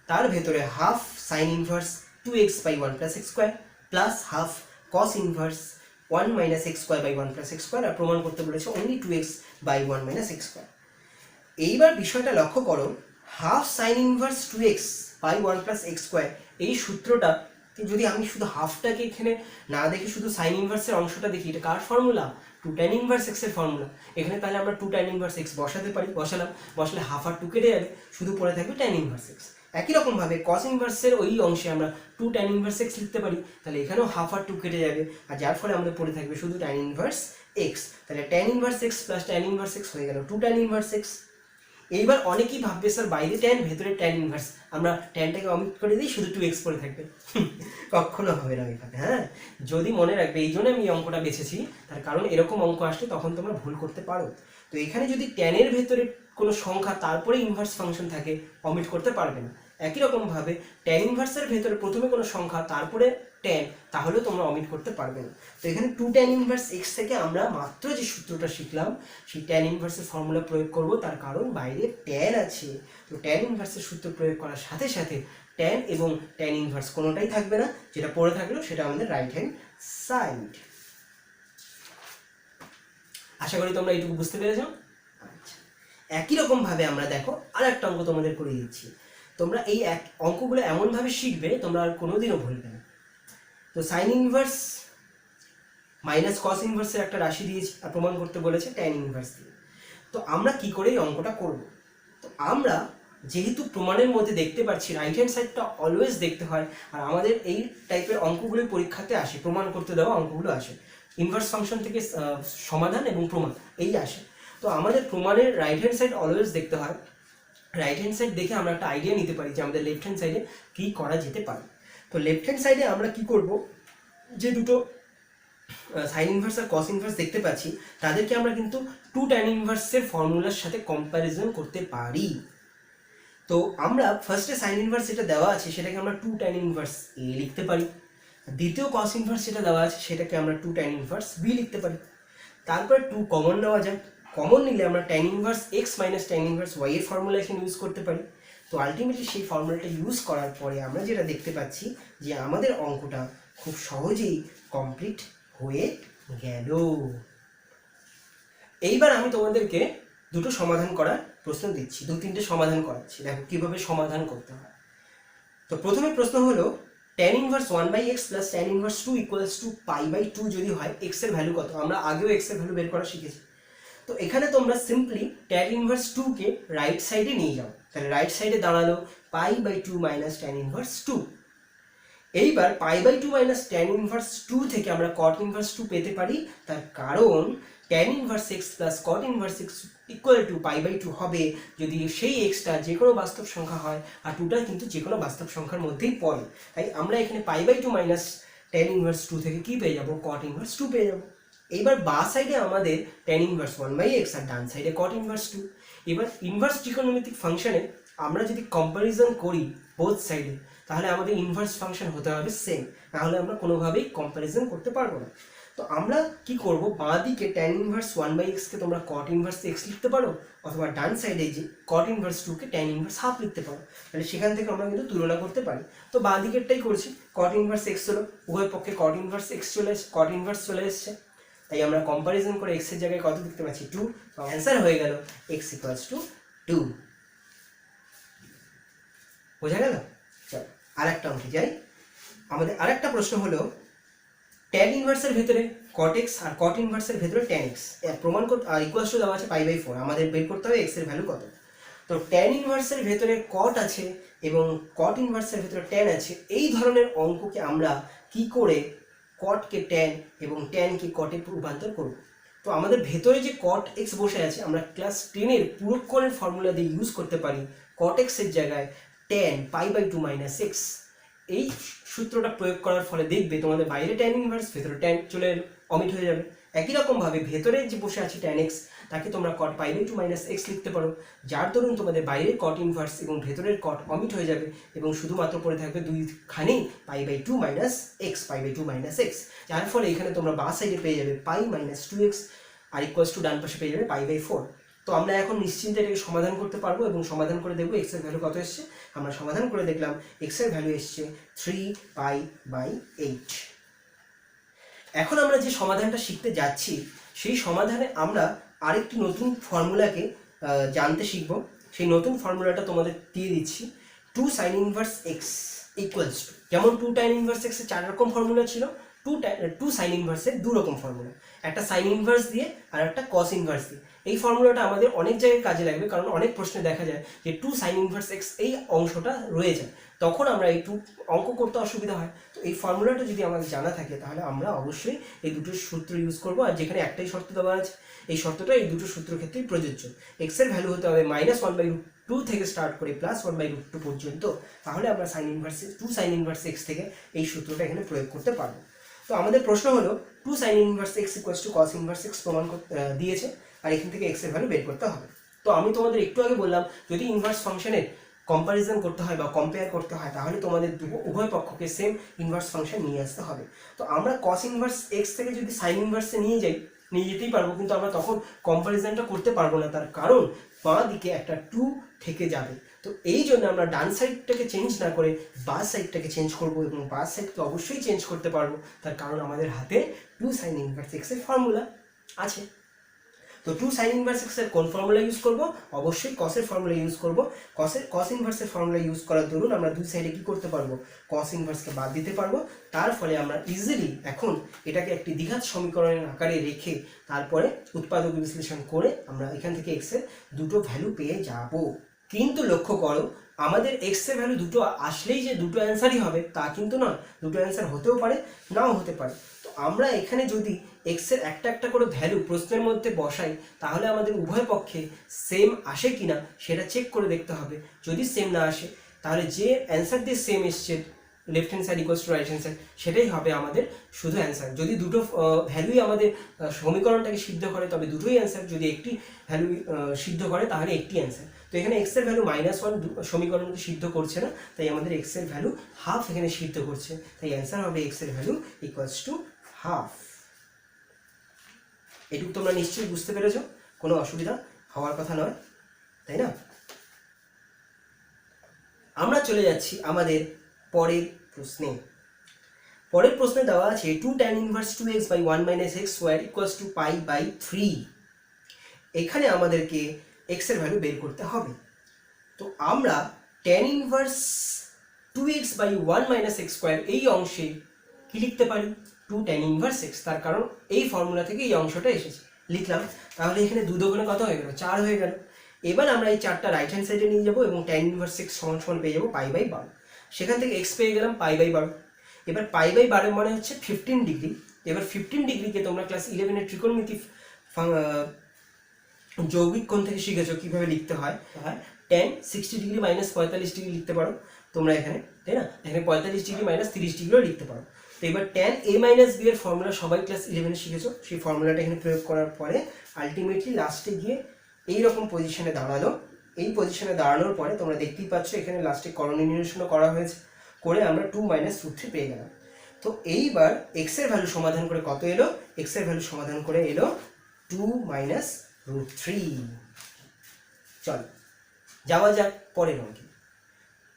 তার ভেতরে half sine inverse 2x by 1 plus x square plus half cos inverse 1 minus x square by 1 plus x square, আর প্রমাণ করতে বলেছে only 2x by 1 minus x square. এইবার বিষয়টা লক্ষ্য করো, half sine inverse 2x by 1 plus x square, এই সূত্রটা যদি আমি শুধু হাফটাকে এখানে না দেখি, শুধু সাইন ইনভার্সের অংশটা দেখি, এটা কার ফর্মুলা? 2 টু ট্যান ইনভার্স এক্সের ফর্মুলা। এখানে তাহলে আমরা টু ট্যান ইনভার্স এক্স বসাতে পারি, বসালে হাফ আর টু কেটে যাবে, শুধু পড়ে থাকবে ট্যান ইনভার্স এক্স। একই রকমভাবে কস ইনভার্সের ওই অংশে আমরা টু ট্যান ইনভার্স এক্স লিখতে পারি, তাহলে এখানেও হাফ আর টু কেটে যাবে, আর যার ফলে আমাদের পড়ে থাকবে শুধু ট্যান ইনভার্স এক্স। তাহলে tan inverse x plus tan inverse x হয়ে গেল টু ট্যান ইনভার্স এক্স। এইবার অনেকেই ভাববে স্যার বাইরে ট্যান ভেতরে ট্যান ইনভার্স, আমরা ট্যানটাকে অমিট করে দিই, শুধু টু এক্স পড়ে থাকবে। কখনো হবে না এখানে, হ্যাঁ যদি মনে রাখবে, এই জন্য আমি এই অঙ্কটা বেছেছি, তার কারণ এরকম অঙ্ক আসলে তখন তোমরা ভুল করতে পারো। তো এখানে যদি ট্যানের ভেতরে কোনো সংখ্যা তারপরে ইনভার্স ফাংশন থাকে, অমিট করতে পারবে না। একই রকমভাবে ট্যান ইনভার্সের ভেতরে প্রথমে কোনো সংখ্যা তারপরে ট্যান, তাহলেও তোমরা অমিট করতে পারবে না। তো এখানে টু ট্যান ইনভার্স এক্স থেকে আমরা মাত্র যে সূত্রটা শিখলাম সেই ট্যান ইনভার্সের ফর্মুলা প্রয়োগ করব, তার কারণ বাইরে ট্যান আছে। তো ট্যান ইনভার্সের সূত্র প্রয়োগ করার সাথে সাথে ট্যান এবং ট্যান ইনভার্স কোনোটাই থাকবে না, যেটা পড়ে থাকলো সেটা আমাদের রাইট হ্যান্ড সাইড। আশা করি তোমরা এইটুকু বুঝতে পেরেছ। আচ্ছা, একই রকম ভাবে আমরা দেখো আর একটা অঙ্ক তোমাদের করে দিচ্ছি। তোমরা এই অঙ্কগুলো এমনভাবে শিখবে তোমরা আর কোনোদিনও ভুলবে না। তো সাইন ইনভার্স মাইনাস কস ইনভার্সের একটা রাশি দিয়েছি আর প্রমাণ করতে বলেছে ট্যান ইনভার্স দিয়ে। তো আমরা কি করে এই অঙ্কটা করব? তো আমরা যেহেতু প্রমাণের মধ্যে দেখতে পাচ্ছি রাইট হ্যান্ড সাইডটা অলওয়েজ দেখতে হয়, আর আমাদের এই টাইপের অঙ্কগুলো পরীক্ষাতে আসে, প্রমাণ করতে দেওয়া অঙ্কগুলো আসে, ইনভার্স ফাংশন থেকে সমাধান এবং প্রমাণ এই আসে। তো আমাদের প্রমাণের রাইট হ্যান্ড সাইড অলওয়েজ দেখতে হয়। রাইট হ্যান্ড সাইড দেখে আমরা একটা আইডিয়া নিতে পারি যে আমাদের লেফট হ্যান্ড সাইডে কী করা যেতে পারে। তো লেফট হ্যান্ড সাইডে আমরা কি করব, যে দুটো সাইন ইনভার্স আর কস ইনভার্স দেখতে পাচ্ছি তাদেরকে আমরা কিন্তু টু ট্যান ইনভার্সের ফর্মুলার সাথে কম্প্যারিজন করতে পারি। তো আমরা ফার্স্টে সাইন ইনভার্স যেটা দেওয়া আছে সেটাকে আমরা টু ট্যান ইনভার্স এ লিখতে পারি, দ্বিতীয় কস ইনভার্স যেটা দেওয়া আছে সেটাকে আমরা টু ট্যান ইনভার্স বি লিখতে পারি। তারপর টু কমন নেওয়া যায়, কমন নিলে আমরা tan inverse x minus tan inverse y এর ফর্মুলা এখানে ইউজ করতে পারি। তো আলটিমেটলি সেই ফর্মুলাটা ইউজ করার পরে আমরা যেটা দেখতে পাচ্ছি যে আমাদের অঙ্কটা খুব সহজেই কমপ্লিট হয়ে গেল। এইবার আমি তোমাদেরকে দুটো সমাধান করার প্রশ্ন দিচ্ছি, দু তিনটে সমাধান করাচ্ছি, দেখো কিভাবে সমাধান করতে হয়। তো প্রথমে প্রশ্ন হলো tan inverse 1/x plus tan inverse 2 equals to pi যদি হয় এক্স এর ভ্যালু কত? আমরা আগেও এক্স এর ভ্যালু বের করা শিখেছি। তো এখানে তোমরা সিম্পলি ট্যান ইনভার্স 2 কে রাইট সাইডে নিয়ে যাও, তাহলে রাইট সাইডে দাঁড়ালো পাই/2 মাইনাস ট্যান ইনভার্স 2। এইবার পাই/2 মাইনাস ট্যান ইনভার্স 2 থেকে আমরা কট ইনভার্স 2 পেতে পারি, তার কারণ tan inverse x plus cot inverse x equal to pi হবে যদি সেই এক্সটা যে কোনো বাস্তব সংখ্যা হয়, আর 2টা কিন্তু যে কোনো বাস্তব সংখ্যার মধ্যেই পড়ে। তাই আমরা এখানে পাই/2 মাইনাস ট্যান ইনভার্স 2 থেকে কি পেয়ে যাব? কট ইনভার্স 2 পেয়ে যাব। এইবার বা সাইডে আমাদের ট্যান ইনভার্স 1/x আর ডান সাইডে কট ইনভার্স 2। এবার ইনভার্স ট্রিগোনোমেট্রিক ফাংশনে আমরা যদি কম্প্যারিজন করি বোথ সাইডে, তাহলে আমাদের ইনভার্স ফাংশন হতে হবে সেম, নাহলে আমরা কোনোভাবেই কম্প্যারিজন করতে পারবো না। তো আমরা কি করব, বাঁ দিকে ট্যান ইনভার্স 1/x কে তোমরা কট ইনভার্স x লিখতে পারো, অথবা ডান সাইডে যে কট ইনভার্স 2 কে ট্যান ইনভার্স হাফ লিখতে পারো। তাহলে সেখান থেকে আমরা কিন্তু তুলনা করতে পারি। তো বাঁ দিকেরটাই করছি, কট ইনভার্স x হলো, উভয় পক্ষে কট ইনভার্স x কট ইনভার্স চলে এসছে, তাই আমরা কম্প্যারিজন করে x এর জায়গায় কত লিখতে পাচ্ছি? 2। তো অ্যান্সার হয়ে গেল x ইকুয়ালস টু 2। বোঝা গেল? চলো আরেকটা অঙ্কে যাই। আমাদের আরেকটা প্রশ্ন হলো ট্যান ইনভার্সের ভেতরে কট এক্স আর কট ইনভার্সের ভেতরে ট্যান এক্স প্রমাণ করতে, আর ইকুয়ালস টু দেওয়া আছে পাই/4, আমাদের বের করতে হবে এক্স এর ভ্যালু কত। তো ট্যান ইনভার্সের ভেতরে কট আছে এবং কট ইনভার্সের ভেতরে ট্যান আছে, এই ধরনের অঙ্ককে আমরা কি করে কটকে ট্যান এবং ট্যানকে কটে রূপান্তর করব। তো আমাদের ভেতরে যে কট এক্স বসে আছে, আমরা ক্লাস 10-এর পুরক্ষণের ফর্মুলা দিয়ে ইউজ করতে পারি কট এক্সের জায়গায় ট্যান পাই/2 মাইনাস এক্স। এই সূত্রটা প্রয়োগ করার ফলে দেখবে তোমাদের বাইরে ট্যান ইনভার্স, ভেতরে ট্যান চলে অমিট হয়ে যাবে। একই রকমভাবে ভেতরে যে বসে আছে ট্যান এক্স, তাকে তোমরা কট পাই/2 মাইনাস এক্স লিখতে পারো, যার দরুন তোমাদের বাইরের কট ইনভার্স এবং ভেতরের কট অমিট হয়ে যাবে এবং শুধুমাত্র পড়ে থাকবে দুইখানেই pi minus x, pi minus x, যার ফলে এখানে তোমরা বাঁ সাইডে পেয়ে যাবে পাই মাইনাস 2x আর ইকুয়ালস টু ডান পাশে পেয়ে যাবে পাই/4। তো আমরা এখন নিশ্চিন্তে এটাকে সমাধান করতে পারবো এবং সমাধান করে দেখবো এক্স এর ভ্যালু কত এসছে। আমরা সমাধান করে দেখলাম এক্স এর ভ্যালু এসছে 3π/8। এখন আমরা যে সমাধানটা শিখতে যাচ্ছি সেই সমাধানে আমরা আরেকটি নতুন ফর্মুলাকে জানতে শিখব। সেই নতুন ফর্মুলাটা তোমাদের দিয়ে দিচ্ছি, 2 sin inverse x equals two, যেমন 2 tan ইনভার্স x এর 4 রকম ফর্মুলা ছিল, টু সাইন ইনভার্সের দু রকম ফর্মুলা, একটা সাইন ইনভার্স দিয়ে আর একটা কস ইনভার্স দিয়ে। এই ফর্মুলাটা আমাদের অনেক জায়গায় কাজে লাগবে, কারণ অনেক প্রশ্নে দেখা যায় যে টু সাইন ইনভার্স এক্স এই অংশটা রয়ে যায়, তখন আমরা এই অঙ্ক করতে অসুবিধা হয়। তো এই ফর্মুলাটা যদি আমাদের জানা থাকে তাহলে আমরা অবশ্যই এই দুটো সূত্র ইউজ করবো। আর যেখানে একটাই শর্ত দেওয়া আছে, এই শর্তটা এই দুটো সূত্রের ক্ষেত্রেই প্রযোজ্য। এক্সের ভ্যালু হতে হবে -1/√2 থেকে স্টার্ট করে +1/√2 পর্যন্ত, তাহলে আমরা টু সাইন ইনভার্স এক্স থেকে এই সূত্রটা এখানে প্রয়োগ করতে পারবো। তো আমাদের প্রশ্ন হলো two sine inverse x equals to cos inverse x প্রমাণ দিয়েছে, আর এখান থেকে এক্স এর ভ্যালু বের করতে হবে। তো আমি তোমাদের একটু আগে বললাম যদি ইনভার্স ফাংশনের কম্পারিজন করতে হয় বা কম্পেয়ার করতে হয় তাহলে তোমাদের উভয় পক্ষকে সেম ইনভার্স ফাংশন নিয়ে আসতে হবে। তো আমরা কস ইনভার্স এক্স থেকে যদি সাইন ইনভার্সে নিয়ে যেতেই পারবো, কিন্তু আমরা তখন কম্পারিজনটা করতে পারবো না, তার কারণ বাঁ দিকে একটা 2 থেকে যাবে। তো এই জন্য আমরা ডান সাইডটাকে চেঞ্জ না করে বাঁ সাইডটাকে চেঞ্জ করবো, এবং বাঁ সাইডকে অবশ্যই চেঞ্জ করতে পারবো, তার কারণ আমাদের হাতে টু সাইন ইনভার্স এক্স এর ফর্মুলা আছে। তো টু সাইন ইনভার্স এক্স এর কোন ফর্মুলা ইউজ করব? অবশ্যই কসের ফর্মুলা ইউজ করব। কস ইনভার্সের ফর্মুলা ইউজ করার দরুন আমরা দুই সাইডে কি করতে পারবো? কস ইনভার্সকে বাদ দিতে পারবো। তার ফলে আমরা ইজিলি এখন এটাকে একটি দ্বিঘাত সমীকরণের আকারে রেখে তারপরে উৎপাদক বিশ্লেষণ করে আমরা এখান থেকে এক্স এর দুটো ভ্যালু পেয়ে যাব। কিন্তু লক্ষ্য করো, আমাদের এক্স এর ভ্যালু দুটো আসলেই যে দুটো অ্যান্সারই হবে তা কিন্তু নয়, দুটো অ্যান্সার হতেও পারে নাও হতে পারে। তো আমরা এখানে যদি এক্স এর একটা একটা করে ভ্যালু প্রশ্নের মধ্যে বসাই তাহলে আমাদের উভয় পক্ষে সেম আসে কিনা সেটা চেক করে দেখতে হবে। যদি সেম না আসে তাহলে যে অ্যান্সার দিয়ে সেম এসছে left hand side equals to right hand side সেটাই হবে আমাদের শুধু অ্যান্সার। যদি দুটো ভ্যালুই আমাদের সমীকরণটাকে সিদ্ধ করে তবে দুটোই অ্যান্সার, যদি একটি ভ্যালু সিদ্ধ করে তাহলে একটি অ্যান্সার। তো এখানে এক্স এর ভ্যালু -1 সমীকরণকে সিদ্ধ করছে না, তাই আমাদের এক্স এর ভ্যালু হাফ এখানে সিদ্ধ করছে, তাই অ্যান্সার হবে এক্স এর ভ্যালু ইকুয়ালস টু হাফ। এটুকু তোমরা নিশ্চয়ই বুঝতে পেরেছো, কোনো অসুবিধা হওয়ার কথা নয়, তাই না? আমরা চলে যাচ্ছি আমাদের পরের প্রশ্নে। পরের প্রশ্নে দেওয়া আছে 2 tan inverse 2x by 1 minus x square equals to π/3। এখানে আমাদেরকে x এর ভ্যালু বের করতে হবে। তো আমরা tan inverse 2x by 1 minus x square এই অংশে কি লিখতে পারি? 2 tan inverse x, তার কারণ এই ফর্মুলা থেকে এই অংশটা এসেছে, লিখলাম। তাহলে এখানে 2 দোকানে কত হয়ে গেল? 4 হয়ে গেল। এবার আমরা এই 4টা রাইট হ্যান্ড সাইডে নিয়ে যাবো এবং tan inverse x সমান পেয়ে যাবো π/12। সেখান থেকে x পেয়ে গেলাম π/12। এবার π/12 মানে হচ্ছে 15 ডিগ্রি। এবার 15 ডিগ্রিকে তোমরা ক্লাস 11 এর ত্রিকোণমিতি যৌগিক কোণ থেকে শিখেছো কিভাবে লিখতে হয়। tan 60 ডিগ্রি - 45 ডিগ্রি লিখতে পারো তোমরা এখানে, তাই না? এখানে 45 ডিগ্রি - 30 ডিগ্রিও লিখতে পারো। তো এবার tan a - b এর ফর্মুলা সবাই ক্লাস 11 এ শিখেছো, সেই ফর্মুলাটা এখানে প্রয়োগ করার পরে আলটিমেটলি লাস্টে গিয়ে এইরকম পজিশনে দাঁড়ালো। এই পজিশনে দাঁড়ানোর পরে তোমরা দেখতেই পাচ্ছ এখানে লাস্টে করণীয় নিরসনও করা হয়েছে, করে আমরা 2 - √3 পেয়ে গেলাম। তো এইবার x এর ভ্যালু সমাধান করে কত এলো? x এর ভ্যালু সমাধান করে এলো 2 - √3। চল যাওয়া যাক পরের অঙ্কে।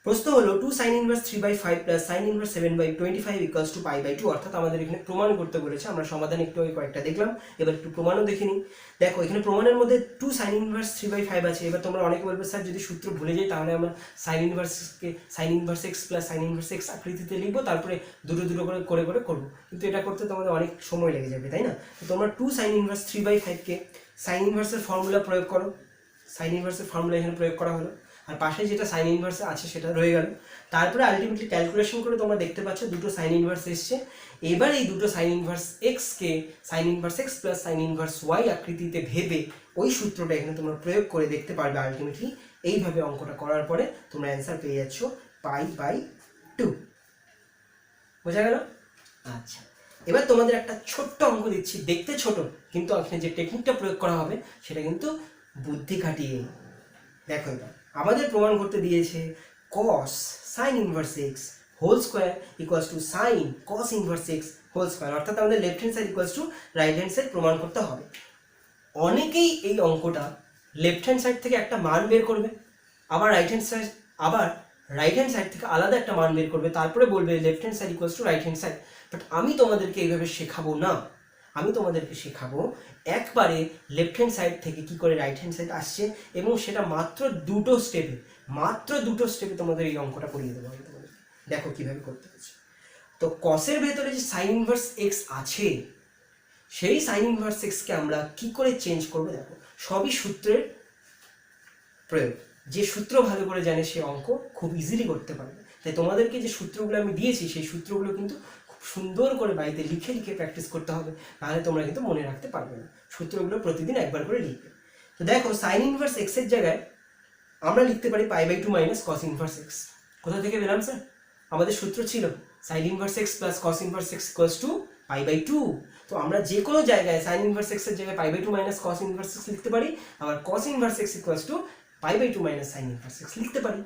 প্রশ্ন হলো 2 sin inverse 3/5 plus sin inverse 7/25 equals to π/2। অর্থাৎ আমাদের এখানে প্রমাণ করতে বলেছে। আমরা সমাধান একটু আগে কয়েকটা দেখলাম, এবার একটু প্রমাণও দেখে নিই। দেখো এখানে প্রমাণের মধ্যে 2 sin inverse 3/5 আছে। এবার তোমরা অনেকে বলবে স্যার যদি সূত্র ভুলে যাই তাহলে আমরা sin inverse x plus sin inverse x আকৃতিতে লিখবো, তারপরে দুটো দুটো করে করবো, কিন্তু এটা করতে তোমাদের অনেক সময় লেগে যাবে, তাই না? তো তোমরা 2 sin inverse 3/5 কে sin inverse এর ফর্মুলা প্রয়োগ করো। sin inverse এর ফর্মুলা এখানে প্রয়োগ করা হলো, আর পাশে যেটা সাইন ইনভার্সে আছে সেটা রয়ে গেল। তারপরে আলটিমেটলি ক্যালকুলেশন করে তোমরা দেখতে পাচ্ছ দুটো সাইন ইনভার্স এসছে। এবার এই দুটো সাইন ইনভার্স এক্সকে sine inverse x plus sine inverse y আকৃতিতে ভেবে ওই সূত্রটা এখানে তোমরা প্রয়োগ করে দেখতে পারবে। আলটিমেটলি এইভাবে অঙ্কটা করার পরে তোমরা অ্যান্সার পেয়ে যাচ্ছ π/2। বোঝা গেল? আচ্ছা, এবার তোমাদের একটা ছোট্ট অঙ্ক দিচ্ছি, দেখতে ছোট কিন্তু এখানে যে টেকনিকটা প্রয়োগ করা হবে সেটা কিন্তু বুদ্ধি খাটিয়ে। দেখো এবার আমাদের প্রমাণ করতে দিয়েছে cos sin inverse x whole square equals to sin cos inverse x whole square, অর্থাৎ আমাদের left hand side equals to right hand side প্রমাণ করতে হবে। অনেকেই এই অঙ্কটা লেফট হ্যান্ড সাইড থেকে একটা মান বের করবে, আবার রাইট হ্যান্ড সাইড থেকে আলাদা একটা মান বের করবে, তারপরে বলবে left hand side equals to right hand side. But আমি তোমাদেরকে এইভাবে শেখাবো না, আমি তোমাদেরকে শেখাবো একবারে লেফট হ্যান্ড সাইড থেকে কি করে রাইট হ্যান্ড সাইড আসছে, এবং সেটা মাত্র দুটো স্টেপে তোমাদের এই অঙ্কটা করিয়ে দেবো আমি তোমাদের। দেখো কিভাবে করতে হচ্ছে। তো কসের ভেতরে যে সাইন ইনভার্স এক্স আছে সেই সাইন ইনভার্স এক্সকে আমরা কি করে চেঞ্জ করবো দেখো, সবই সূত্রের প্রয়োগ। যে সূত্র ভালো করে জানে সে অঙ্ক খুব ইজিলি করতে পারবে। তাই তোমাদেরকে যে সূত্রগুলো আমি দিয়েছি সেই সূত্রগুলো কিন্তু খুব সুন্দর করে বাড়িতে লিখে লিখে প্র্যাকটিস করতে হবে, নাহলে তোমরা কিন্তু মনে রাখতে পারবে না। সূত্রগুলো প্রতিদিন একবার করে লিখবে। তো দেখো সাইন ইনভার্স এক্স এর জায়গায় আমরা লিখতে পারি π/2 মাইনাস কস ইনভার্স এক্স। কোথা থেকে পেলাম স্যার? আমাদের সূত্র ছিল sine inverse x plus cos inverse x equals to π/2। তো আমরা যে কোনো জায়গায় সাইন ইনভার্স এক্স এর জায়গায় π/2 মাইনাস কস ইনভার্স এক্স লিখতে পারি, আবার cos inverse x equals to π/2 minus sine inverse x লিখতে পারি।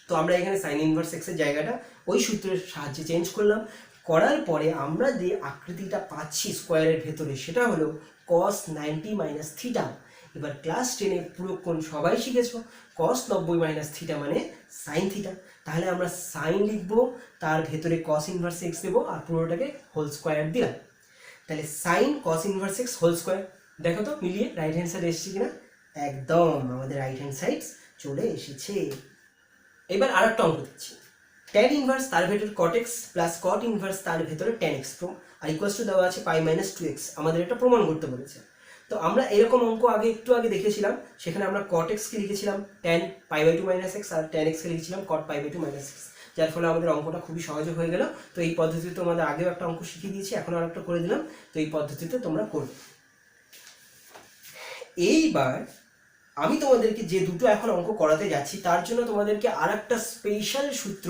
তো আমরা এখানে সাইন ইনভার্স এক্স এর জায়গাটা ওই সূত্রের সাহায্যে চেঞ্জ করলাম। করার পরে আমরা যে আকৃতিটা পাচ্ছি স্কোয়ারের ভেতরে সেটা হলো cos 90 মাইনাস থিটা। এবার ক্লাস 10-এ পুরো কোণ সবাই শিখেছ, cos 90 মাইনাস থিটা মানে সাইন থিটা। তাহলে আমরা সাইন লিখবো, তার ভেতরে cos ইনভার্স এক্স দেবো, আর পুরোটাকে হোল স্কোয়ার দিলাম। তাহলে sine cos inverse x whole square. দেখো তো মিলিয়ে রাইট হ্যান্ড সাইড এসেছে কিনা? একদম আমাদের রাইট হ্যান্ড সাইড চলে এসেছে। এবার আর একটা অঙ্ক দিচ্ছি, tan ইনভার্স তার ভেতরে cot x plus cot inverse তার ভেতরে tan x আর ইকুয়ালস টু দেওয়া আছে π-2x। আমাদের এটা প্রমাণ করতে বলেছে। তো আমরা এরকম অঙ্ক একটু আগে দেখেছিলাম, সেখানে আমরা cot x কে লিখেছিলাম tan π/2 মাইনাস x আর tan x কে লিখেছিলাম cot π/2 মাইনাস x, যার ফলে আমাদের অঙ্কটা খুবই সহজে হয়ে গেল। তো এই পদ্ধতিতে তোমাদের আগেও একটা অঙ্ক শিখিয়ে দিয়েছি, এখন আর একটা করে দিলাম। তো এই পদ্ধতিতে তোমরা করবে। এইবার আমি তোমাদেরকে যে দুটো এখন অঙ্ক করাতে যাচ্ছি তার জন্য তোমাদেরকে আর একটা স্পেশাল সূত্র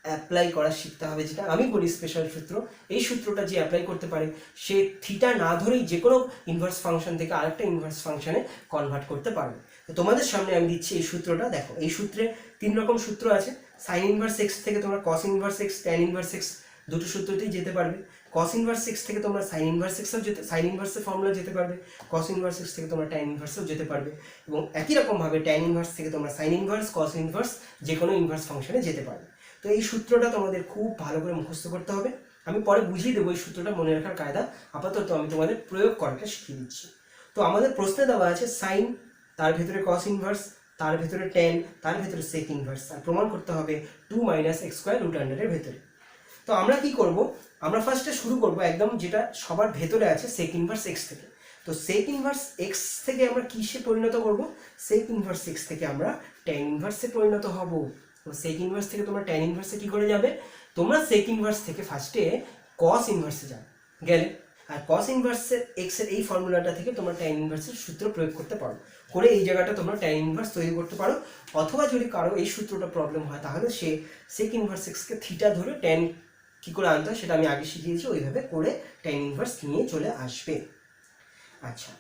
অ্যাপ্লাই করা শিখতে হবে, যেটা আমি বলি স্পেশাল সূত্র। এই সূত্রটা যে অ্যাপ্লাই করতে পারে সে থিটা না ধরেই যে কোনো ইনভার্স ফাংশন থেকে আরেকটা ইনভার্স ফাংশনে কনভার্ট করতে পারবে। তো তোমাদের সামনে আমি দিচ্ছি এই সূত্রটা। দেখো এই সূত্রে 3 রকম সূত্র আছে। সাইন ইনভার্স এক্স থেকে তোমরা কস inverse x, tan inverse x দুটো সূত্রতেই যেতে পারবে। কস ইনভার্স এক্স থেকে তোমরা সাইন ইনভার্স এক্সও সাইন ইনভার্সের ফর্মুলা যেতে পারবে। কস ইনভার্স এক্স থেকে তোমরা ট্যান ইনভার্সও যেতে পারবে। এবং একই রকমভাবে ট্যান ইনভার্স থেকে তোমরা সাইন ইনভার্স, কস ইনভার্স যে কোনো ইনভার্স ফাংশনে যেতে পারবে। তো এই সূত্রটা তোমাদের খুব ভালো করে মুখস্থ করতে হবে। আমি পরে বুঝিয়ে দেবো এই সূত্রটা মনে রাখার কায়দা। আপাতত আমি তোমাদের প্রয়োগ করাটা শিখিয়ে দিচ্ছি। তো আমাদের প্রশ্নে দেওয়া আছে সাইন, তার ভেতরে কস ইনভার্স, তার ভেতরে ট্যান, তার ভেতরে সেক ইনভার্স, আর প্রমাণ করতে হবে 2 মাইনাস এক্স স্কোয়ার রুট আন্ডারের ভেতরে। তো আমরা কি করব, আমরা ফার্স্টে শুরু করব একদম যেটা সবার ভেতরে আছে সেক ইনভার্স এক্স থেকে। তো সেক ইনভার্স এক্স থেকে আমরা কিসে পরিণত করব? সেক ইনভার্স এক্স থেকে আমরা ট্যান ইনভার্সে পরিণত হব। তো সেক ইনভার্স থেকে তোমরা ট্যান ইনভার্সে কি করে যাবে? তোমরা সেক ইনভার্স থেকে ফার্স্টে কস ইনভার্সে যাবে, গেলে আর কস ইনভার্সের এক্স এর এই ফর্মুলাটা থেকে তোমরা ট্যান ইনভার্সের সূত্র প্রয়োগ করতে পারো, করে এই জায়গাটা তোমরা ট্যান ইনভার্স তৈরি করতে পারো। অথবা যদি কারো এই সূত্রটা প্রবলেম হয় তাহলে সে সেক ইনভার্স এক্সকে থিটা ধরে ট্যান কি করে আনতে হয় সেটা আমি আগে শিখিয়েছি, ওইভাবে করে ট্যান ইনভার্স নিয়ে চলে আসবে। আচ্ছা,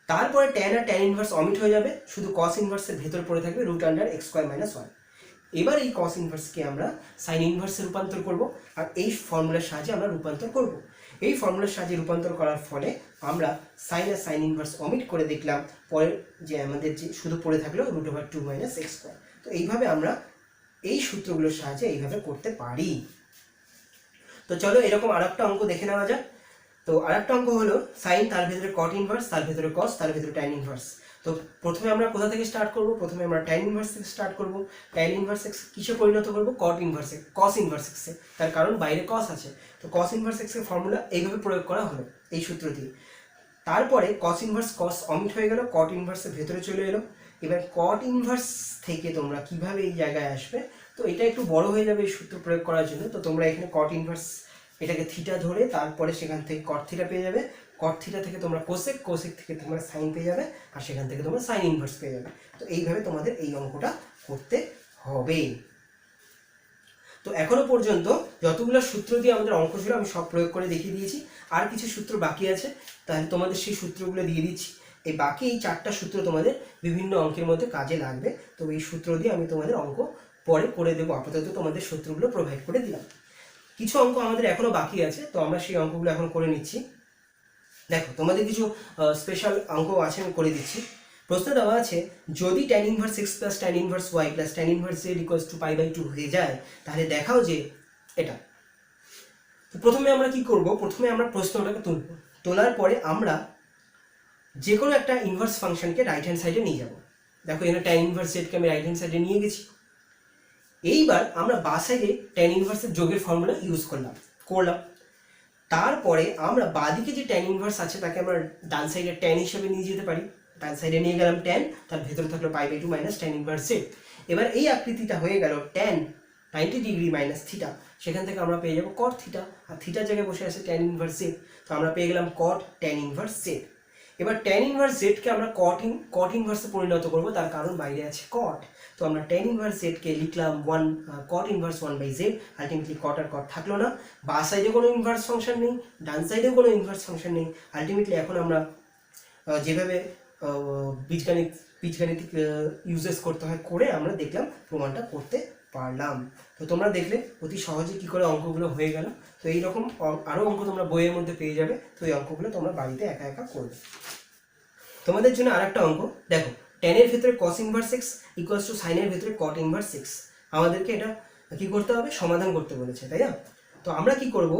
তারপরে ট্যান আর ট্যান ইনভার্স অমিট হয়ে যাবে, শুধু কস ইনভার্সের ভেতর পড়ে থাকবে root under x square minus 1। এবার এই কস ইনভার্সকে আমরা সাইন ইনভার্সে রূপান্তর করব, আর এই ফর্মুলার সাহায্যে আমরা রূপান্তর করব। এই ফর্মুলার সাহায্যে রূপান্তর করার ফলে আমরা সাইন আর সাইন ইনভার্স অমিট করে দেখলাম, পরে যে আমাদের যে শুধু পড়ে থাকলো √2 মাইনাস এক্স স্কোয়ার। তো এইভাবে আমরা এই সূত্রগুলোর সাহায্যে এইভাবে করতে পারি। তো চলো এরকম আর একটা অঙ্ক দেখে নেওয়া যাক। তো আর একটা অঙ্ক হলো সাইন, তার ভেতরে কট ইনভার্স, তার ভেতরে কস, তার ভেতরে ট্যান ইনভার্স। তো প্রথমে আমরা কোথা থেকে স্টার্ট করব? প্রথমে আমরা ট্যান ইনভার্স থেকে স্টার্ট করব। ট্যান ইনভার্স এক্স কিসে পরিণত করব? কট ইনভার্স এক্স, কস ইনভার্স এক্সে, তার কারণ বাইরে কস আছে। তো কস ইনভার্স এক্সের ফর্মুলা এইভাবে প্রয়োগ করা হলো এই সূত্র দিয়ে। তারপরে কস ইনভার্স কস অমিট হয়ে গেল, কট ইনভার্সের ভেতরে চলে এলো। এবার কট ইনভার্স থেকে তোমরা কিভাবে এই জায়গায় আসবে? তো এটা একটু বড় হয়ে যাবে এই সূত্র প্রয়োগ করার জন্য। তো তোমরা এখানে কট ইনভার্স এটাকে থিটা ধরে তারপরে সেখান থেকে কট থিটা পেয়ে যাবে, কট থিটা থেকে তোমরা কোসেক, কোসেক থেকে তোমরা সাইন পেয়ে যাবে, আর সেখান থেকে তোমরা সাইন ইনভার্স পেয়ে যাবে। তো এইভাবে তোমাদের এই অঙ্কটা করতে হবে। তো এখনো পর্যন্ত যতগুলো সূত্র দিয়ে আমাদের অঙ্ক ছিল আমি সব প্রয়োগ করে দেখিয়ে দিয়েছি। আর কিছু সূত্র বাকি আছে, তাহলে তোমাদের সেই সূত্রগুলো দিয়ে দিচ্ছি। এই বাকি এই 4টা সূত্র তোমাদের বিভিন্ন অঙ্কের মধ্যে কাজে লাগবে। তো এই সূত্র দিয়ে আমি তোমাদের অঙ্ক পরে করে দেবো, আপাতত তোমাদের সূত্রগুলো প্রোভাইড করে দিলাম। কিছু অঙ্ক আমাদের এখনো বাকি আছে, তো আমরা সেই অঙ্কগুলো এখন করে নিচ্ছি। দেখো তোমাদের কিছু স্পেশাল অঙ্ক আছে, আমি করে দিচ্ছি। প্রশ্ন দেওয়া আছে যদি tan inverse x plus tan inverse y plus tan inverse z equals to π/2 হয়ে যায় তাহলে দেখাও যে এটা। তো প্রথমে আমরা কি করব? প্রথমে আমরা প্রশ্নটাকে তুলব, তোলার পরে আমরা যে কোনো একটা ইনভার্স ফাংশনকে রাইট হ্যান্ড সাইডে নিয়ে যাব। দেখো এখানে tan ইনভার্স z কে আমি রাইট হ্যান্ড সাইডে নিয়ে গেছি। এইবার আমরা বাঁ সাইডে tan ইনভার্সের যোগের ফর্মুলা ইউজ করলাম। করলাম। তারপরে আমরা বাঁদিকে যে ট্যান ইনভার্স আছে তাকে আমরা ডান সাইডে ট্যান হিসেবে নিয়ে যেতে পারি। ডান সাইডে নিয়ে গেলাম ট্যান, তার ভেতরে থাকলো pi by two minus tan inverse z. এবার এই আকৃতিটা হয়ে গেল ট্যান 90 ডিগ্রি মাইনাস থিটা, সেখান থেকে আমরা পেয়ে যাবো কট থিটা, আর থিটার জায়গায় বসে আছে ট্যান ইনভার্স জেড, তো আমরা পেয়ে গেলাম কট ট্যান ইনভার্স জেড। এবার ট্যান ইনভার্স জেডকে আমরা কট ইনভার্সে পরিণত করব, তার কারণ বাইরে আছে কট, তো আমরা ট্যান ইনভার্স জেডকে লিখলাম কট ইনভার্স 1/z। আলটিমেটলি কট আর কট থাকলো না, বা সাইডে কোনো ইনভার্স ফাংশন নেই, ডান সাইডেও কোনো ইনভার্স ফাংশন নেই। আলটিমেটলি এখন আমরা যেভাবে বীজগাণিতিক ইউজেস করতে হয় করে আমরা দেখলাম প্রমাণটা করতে পারলাম। তো তোমরা দেখলে অতি সহজে কি করে অঙ্কগুলো হয়ে গেল। তো এইরকম আরও অঙ্ক তোমরা বইয়ের মধ্যে পেয়ে যাবে, তো এই অঙ্কগুলো তোমরা বাড়িতে একা একা করবে। তোমাদের জন্য আর একটা অঙ্ক দেখো, ট্যানের ভেতরে কস ইনভার্স এক্স ইকুয়ালস টু সাইনের ভেতরে কট ইনভার্স এক্স। আমাদেরকে এটা কি করতে হবে, সমাধান করতে বলেছে, তাই না? তো আমরা কি করব,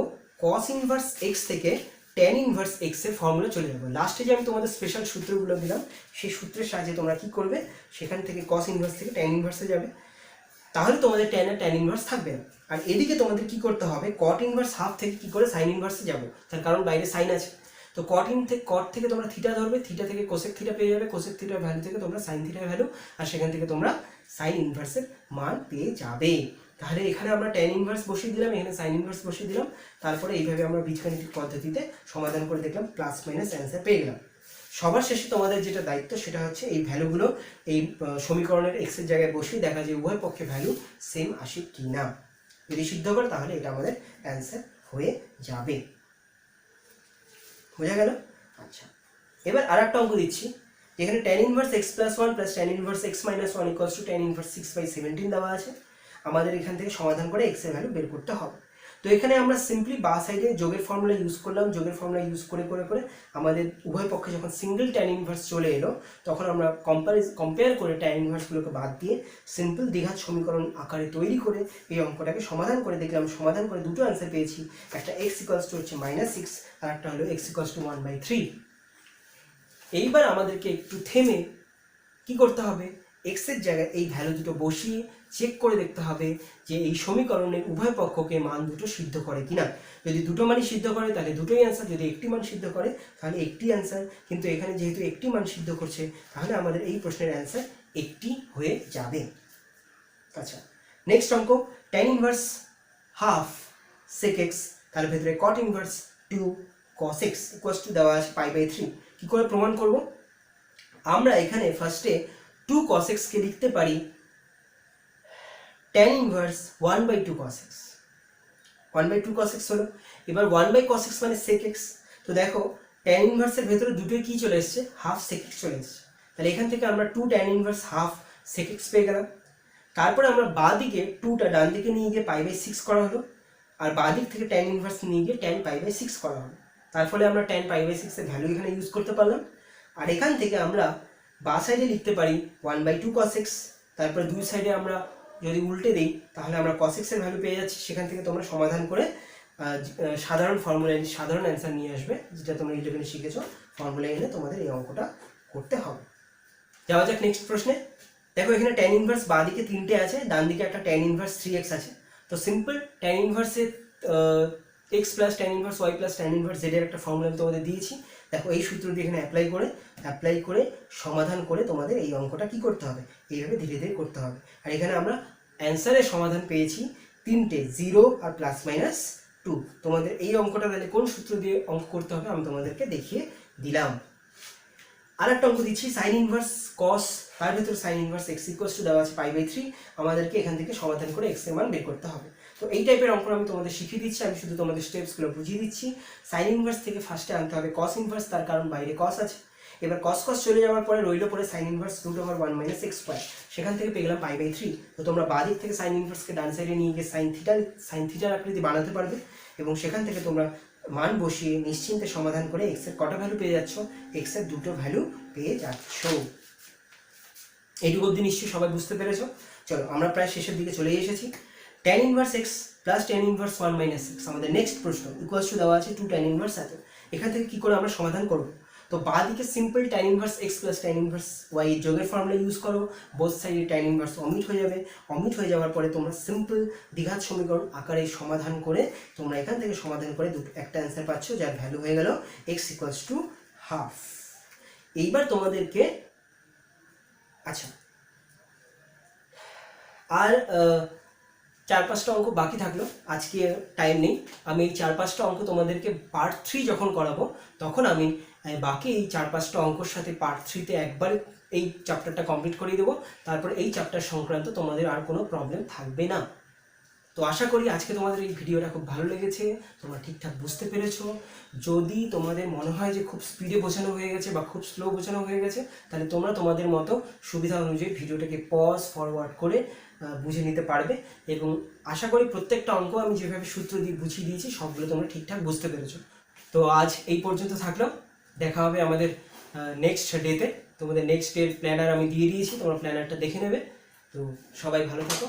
কস ইনভার্স এক্স থেকে ট্যান ইনভার্স এক্স এর ফর্মুলা চলে যাবো। লাস্টে যে আমি তোমাদের স্পেশাল সূত্রগুলো দিলাম সেই সূত্রের সাহায্যে তোমরা কি করবে, সেখান থেকে কস ইনভার্স থেকে ট্যান ইনভার্সে যাবে, তাহলে তোমাদের ট্যান আর ট্যান ইনভার্স থাকবে না। আর এদিকে তোমাদের কি করতে হবে, কট ইনভার্স হাফ থেকে কি করে সাইন ইনভার্সে যাবো, তার কারণ বাইরে সাইন আছে। তো কট থেকে তোমরা থিটা ধরবে, থিটা থেকে কোসেক থিটা পেয়ে যাবে, কোসেক থিটার ভ্যালু থেকে তোমরা সাইন থিটার ভ্যালু, আর সেখান থেকে তোমরা সাইন ইনভার্সের মান পেয়ে যাবে। তাহলে এখানে আমরা ট্যান ইনভার্স বসিয়ে দিলাম, এখানে সাইন ইনভার্স বসিয়ে দিলাম, তারপরে এইভাবে আমরা বীজগাণিতিক পদ্ধতিতে সমাধান করে দেখলাম, প্লাস মাইনাস অ্যান্সার পেয়ে গেলাম। সবার শেষে তোমাদের যেটা দায়িত্ব সেটা হচ্ছে এই ভ্যালুগুলো এই সমীকরণের এক্সের জায়গায় বসিয়ে দেখা যায় উভয় পক্ষে ভ্যালু সেম আসে কি না। যদি সিদ্ধ করে তাহলে এটা আমাদের অ্যান্সার হয়ে যাবে। বোঝা গেল? আচ্ছা, এবার আর একটা অঙ্ক দিচ্ছি, যেখানে tan inverse x plus 1 plus tan inverse x minus 1 equals to tan inverse 6/17 দেওয়া আছে। আমাদের এখান থেকে সমাধান করে এক্স এর ভ্যালু বের করতে হবে। তো এখানে আমরা সিম্পলি বা সাইডে যোগের ফর্মুলা ইউজ করলাম, যোগের ফর্মুলা ইউজ করে করে করে আমাদের উভয় পক্ষে যখন সিঙ্গেল ট্যান ইনভার্স চলে এলো, তখন আমরা কম্পেয়ার করে ট্যান ইনভার্সগুলোকে বাদ দিয়ে সিম্পল দ্বিঘাত সমীকরণ আকারে তৈরি করে এই অঙ্কটাকে সমাধান করে দেখলাম। সমাধান করে দুটো অ্যান্সার পেয়েছি, একটা এক্স ইকুয়ালস টু হচ্ছে -6 আর একটা হলো এক্স ইকুয়ালস টু 1/3। এইবার আমাদেরকে একটু থেমে কি করতে হবে, এক্স এর জায়গায় এই ভ্যালু দুটো বসিয়ে চেক করে দেখতে হবে যে এই সমীকরণের উভয় পক্ষকে মান দুটো সিদ্ধ করে কিনা। যদি দুটো মানই সিদ্ধ করে তাহলে দুটোই অ্যান্সার, যদি একটি মান সিদ্ধ করে তাহলে একটি অ্যান্সার। কিন্তু এখানে যেহেতু একটি মান সিদ্ধ করছে তাহলে আমাদের এই প্রশ্নের অ্যান্সার একটি হয়ে যাবে। আচ্ছা, নেক্সট অঙ্ক, tan inverse half sec x, তার ভেতরে cot inverse 2 cos x equals to দেওয়া আছে π/3। কি করে প্রমাণ করব, আমরা এখানে ফার্স্টে 2 cos x কে লিখতে পারি tan inverse 1/2 cos x। 1/2 cos x হলো, এবার 1/cos x মানে sec x। তো দেখো tan ইনভার্সের ভেতরে দুটোই কি চলে এসেছে, হাফ sec x চলে এসেছে, তাহলে এখান থেকে আমরা 2 tan inverse half sec x পেয়ে গেলাম। তারপরে আমরা বাঁ দিকে 2টা ডান দিকে নিয়ে গিয়ে π/6 করা হলো, আর বাঁ দিক থেকে tan ইনভার্স নিয়ে গিয়ে tan π/6 করা হলো। তার ফলে আমরা tan π/6 এর ভ্যালু এখানে ইউজ করতে পারলাম। আর এখান থেকে আমরা বাঁ সাইডে লিখতে পারি 1/2 cos x, তারপরে দুই সাইডে আমরা যদি উল্টে দিই তাহলে আমরা cos x এর ভ্যালু পেয়ে যাচ্ছি। সেখান থেকে তোমরা সমাধান করে সাধারণ ফর্মুলা সাধারণ অ্যান্সার নিয়ে আসবে, যেটা তোমরা ইলেভেনে শিখেছো। ফর্মুলা এনে তোমাদের এই অঙ্কটা করতে হবে। যাওয়া যাক নেক্সট প্রশ্নে। দেখো এখানে tan ইনভার্স বাঁ দিকে 3টে আছে, ডান দিকে একটা tan ইনভার্স 3x আছে। তো simple tan ইনভার্সে x plus tan inverse y plus tan inverse z এর একটা ফর্মুলা তোমাদের দিয়েছি। দেখো এই সূত্রটি এখানে অ্যাপ্লাই করে সমাধান করে তোমাদের এই অঙ্কটা কি করতে হবে, এইভাবে ধীরে ধীরে করতে হবে। আর এখানে আমরা অ্যান্সারের সমাধান পেয়েছি 3টে, 0 আর +-2। তোমাদের এই অঙ্কটা তাহলে কোন সূত্র দিয়ে অঙ্ক করতে হবে আমি তোমাদেরকে দেখিয়ে দিলাম। আর একটা অঙ্ক দিচ্ছি, সাইন ইনভার্স কস, তার ভেতরে sine inverse x equals to দেওয়া আছে π/3। আমাদেরকে এখান থেকে সমাধান করে x এর মান বের করতে হবে। তো এই টাইপের অঙ্ক আমি তোমাদের শিখিয়ে দিচ্ছি, আমি শুধু তোমাদের স্টেপসগুলো বুঝিয়ে দিচ্ছি। সাইন ইনভার্স থেকে ফার্স্টে আনতে হবে কস ইনভার্স, তার কারণ বাইরে কস আছে। এবার কস চলে যাওয়ার পরে রইল পরে সাইন ইনভার্স √1 - x², সেখান থেকে পেয়ে গেলাম π/3। তো তোমরা বাঁ দিক থেকে সাইন ইনভার্সকে ডান সাইডে নিয়ে গিয়ে সাইন থিটার আকৃতি বানাতে পারবে, এবং সেখান থেকে তোমরা মান বসিয়ে নিশ্চিন্তে সমাধান করে x এর কটা ভ্যালু পেয়ে যাচ্ছ, x এর দুটো ভ্যালু পেয়ে যাচ্ছ। এইটুকু অবধি নিশ্চয়ই সবাই বুঝতে পেরেছো। চলো আমরা প্রায় শেষের দিকে চলে এসেছি। tan inverse x plus tan inverse 1 - x, আমাদের নেক্সট প্রশ্ন ইকুয়ালস টু দেওয়া আছে 2 tan ইনভার্স এত। এখান থেকে কি করে আমরা সমাধান করব, তো বাঁ দিকে simple tan inverse x plus tan inverse y এর যোগের ফর্মুলা ইউজ করো, বোথ সাইডে tan ইনভার্স অমিট হয়ে যাবে। অমিট হয়ে যাওয়ার পরে তোমরা সিম্পল দ্বিঘাত সমীকরণ আকারে সমাধান করে তোমরা এখান থেকে সমাধান করে একটা অ্যান্সার পাচ্ছ, যার ভ্যালু হয়ে গেল x ইকুয়ালস টু হাফ। এইবার তোমাদেরকে আচ্ছা আর 4-5টা অঙ্ক বাকি থাকলো, আজকে টাইম নেই। আমি এই 4-5টা অঙ্ক তোমাদেরকে পার্ট 3 যখন করাবো তখন আমি বাকি এই 4-5টা অঙ্কর সাথে পার্ট 3তে একবার এই চ্যাপ্টারটা কমপ্লিট করিয়ে দেবো। তারপর এই চ্যাপ্টার সংক্রান্ত তোমাদের আর কোনো প্রবলেম থাকবে না। তো আশা করি আজকে তোমাদের এই ভিডিওটা খুব ভালো লেগেছে, তোমরা ঠিকঠাক বুঝতে পেরেছো। যদি তোমাদের মনে হয় যে খুব স্পিডে বোঝানো হয়ে গেছে বা খুব স্লো বোঝানো হয়ে গেছে, তাহলে তোমরা তোমাদের মতো সুবিধা অনুযায়ী ভিডিওটাকে পজ ফরওয়ার্ড করে বুঝে নিতে পারবে। এবং আশা করি প্রত্যেকটা অঙ্ক আমি যেভাবে সূত্র দিয়ে বুঝিয়ে দিয়েছি সবগুলো তোমরা ঠিকঠাক বুঝতে পেরেছো। তো আজ এই পর্যন্ত থাকলো, দেখা হবে আমাদের নেক্সট ডেতে। তোমাদের নেক্সট ডের প্ল্যানার আমি দিয়ে দিয়েছি, তোমরা প্ল্যানারটা দেখে নেবে। তো সবাই ভালো থাকো।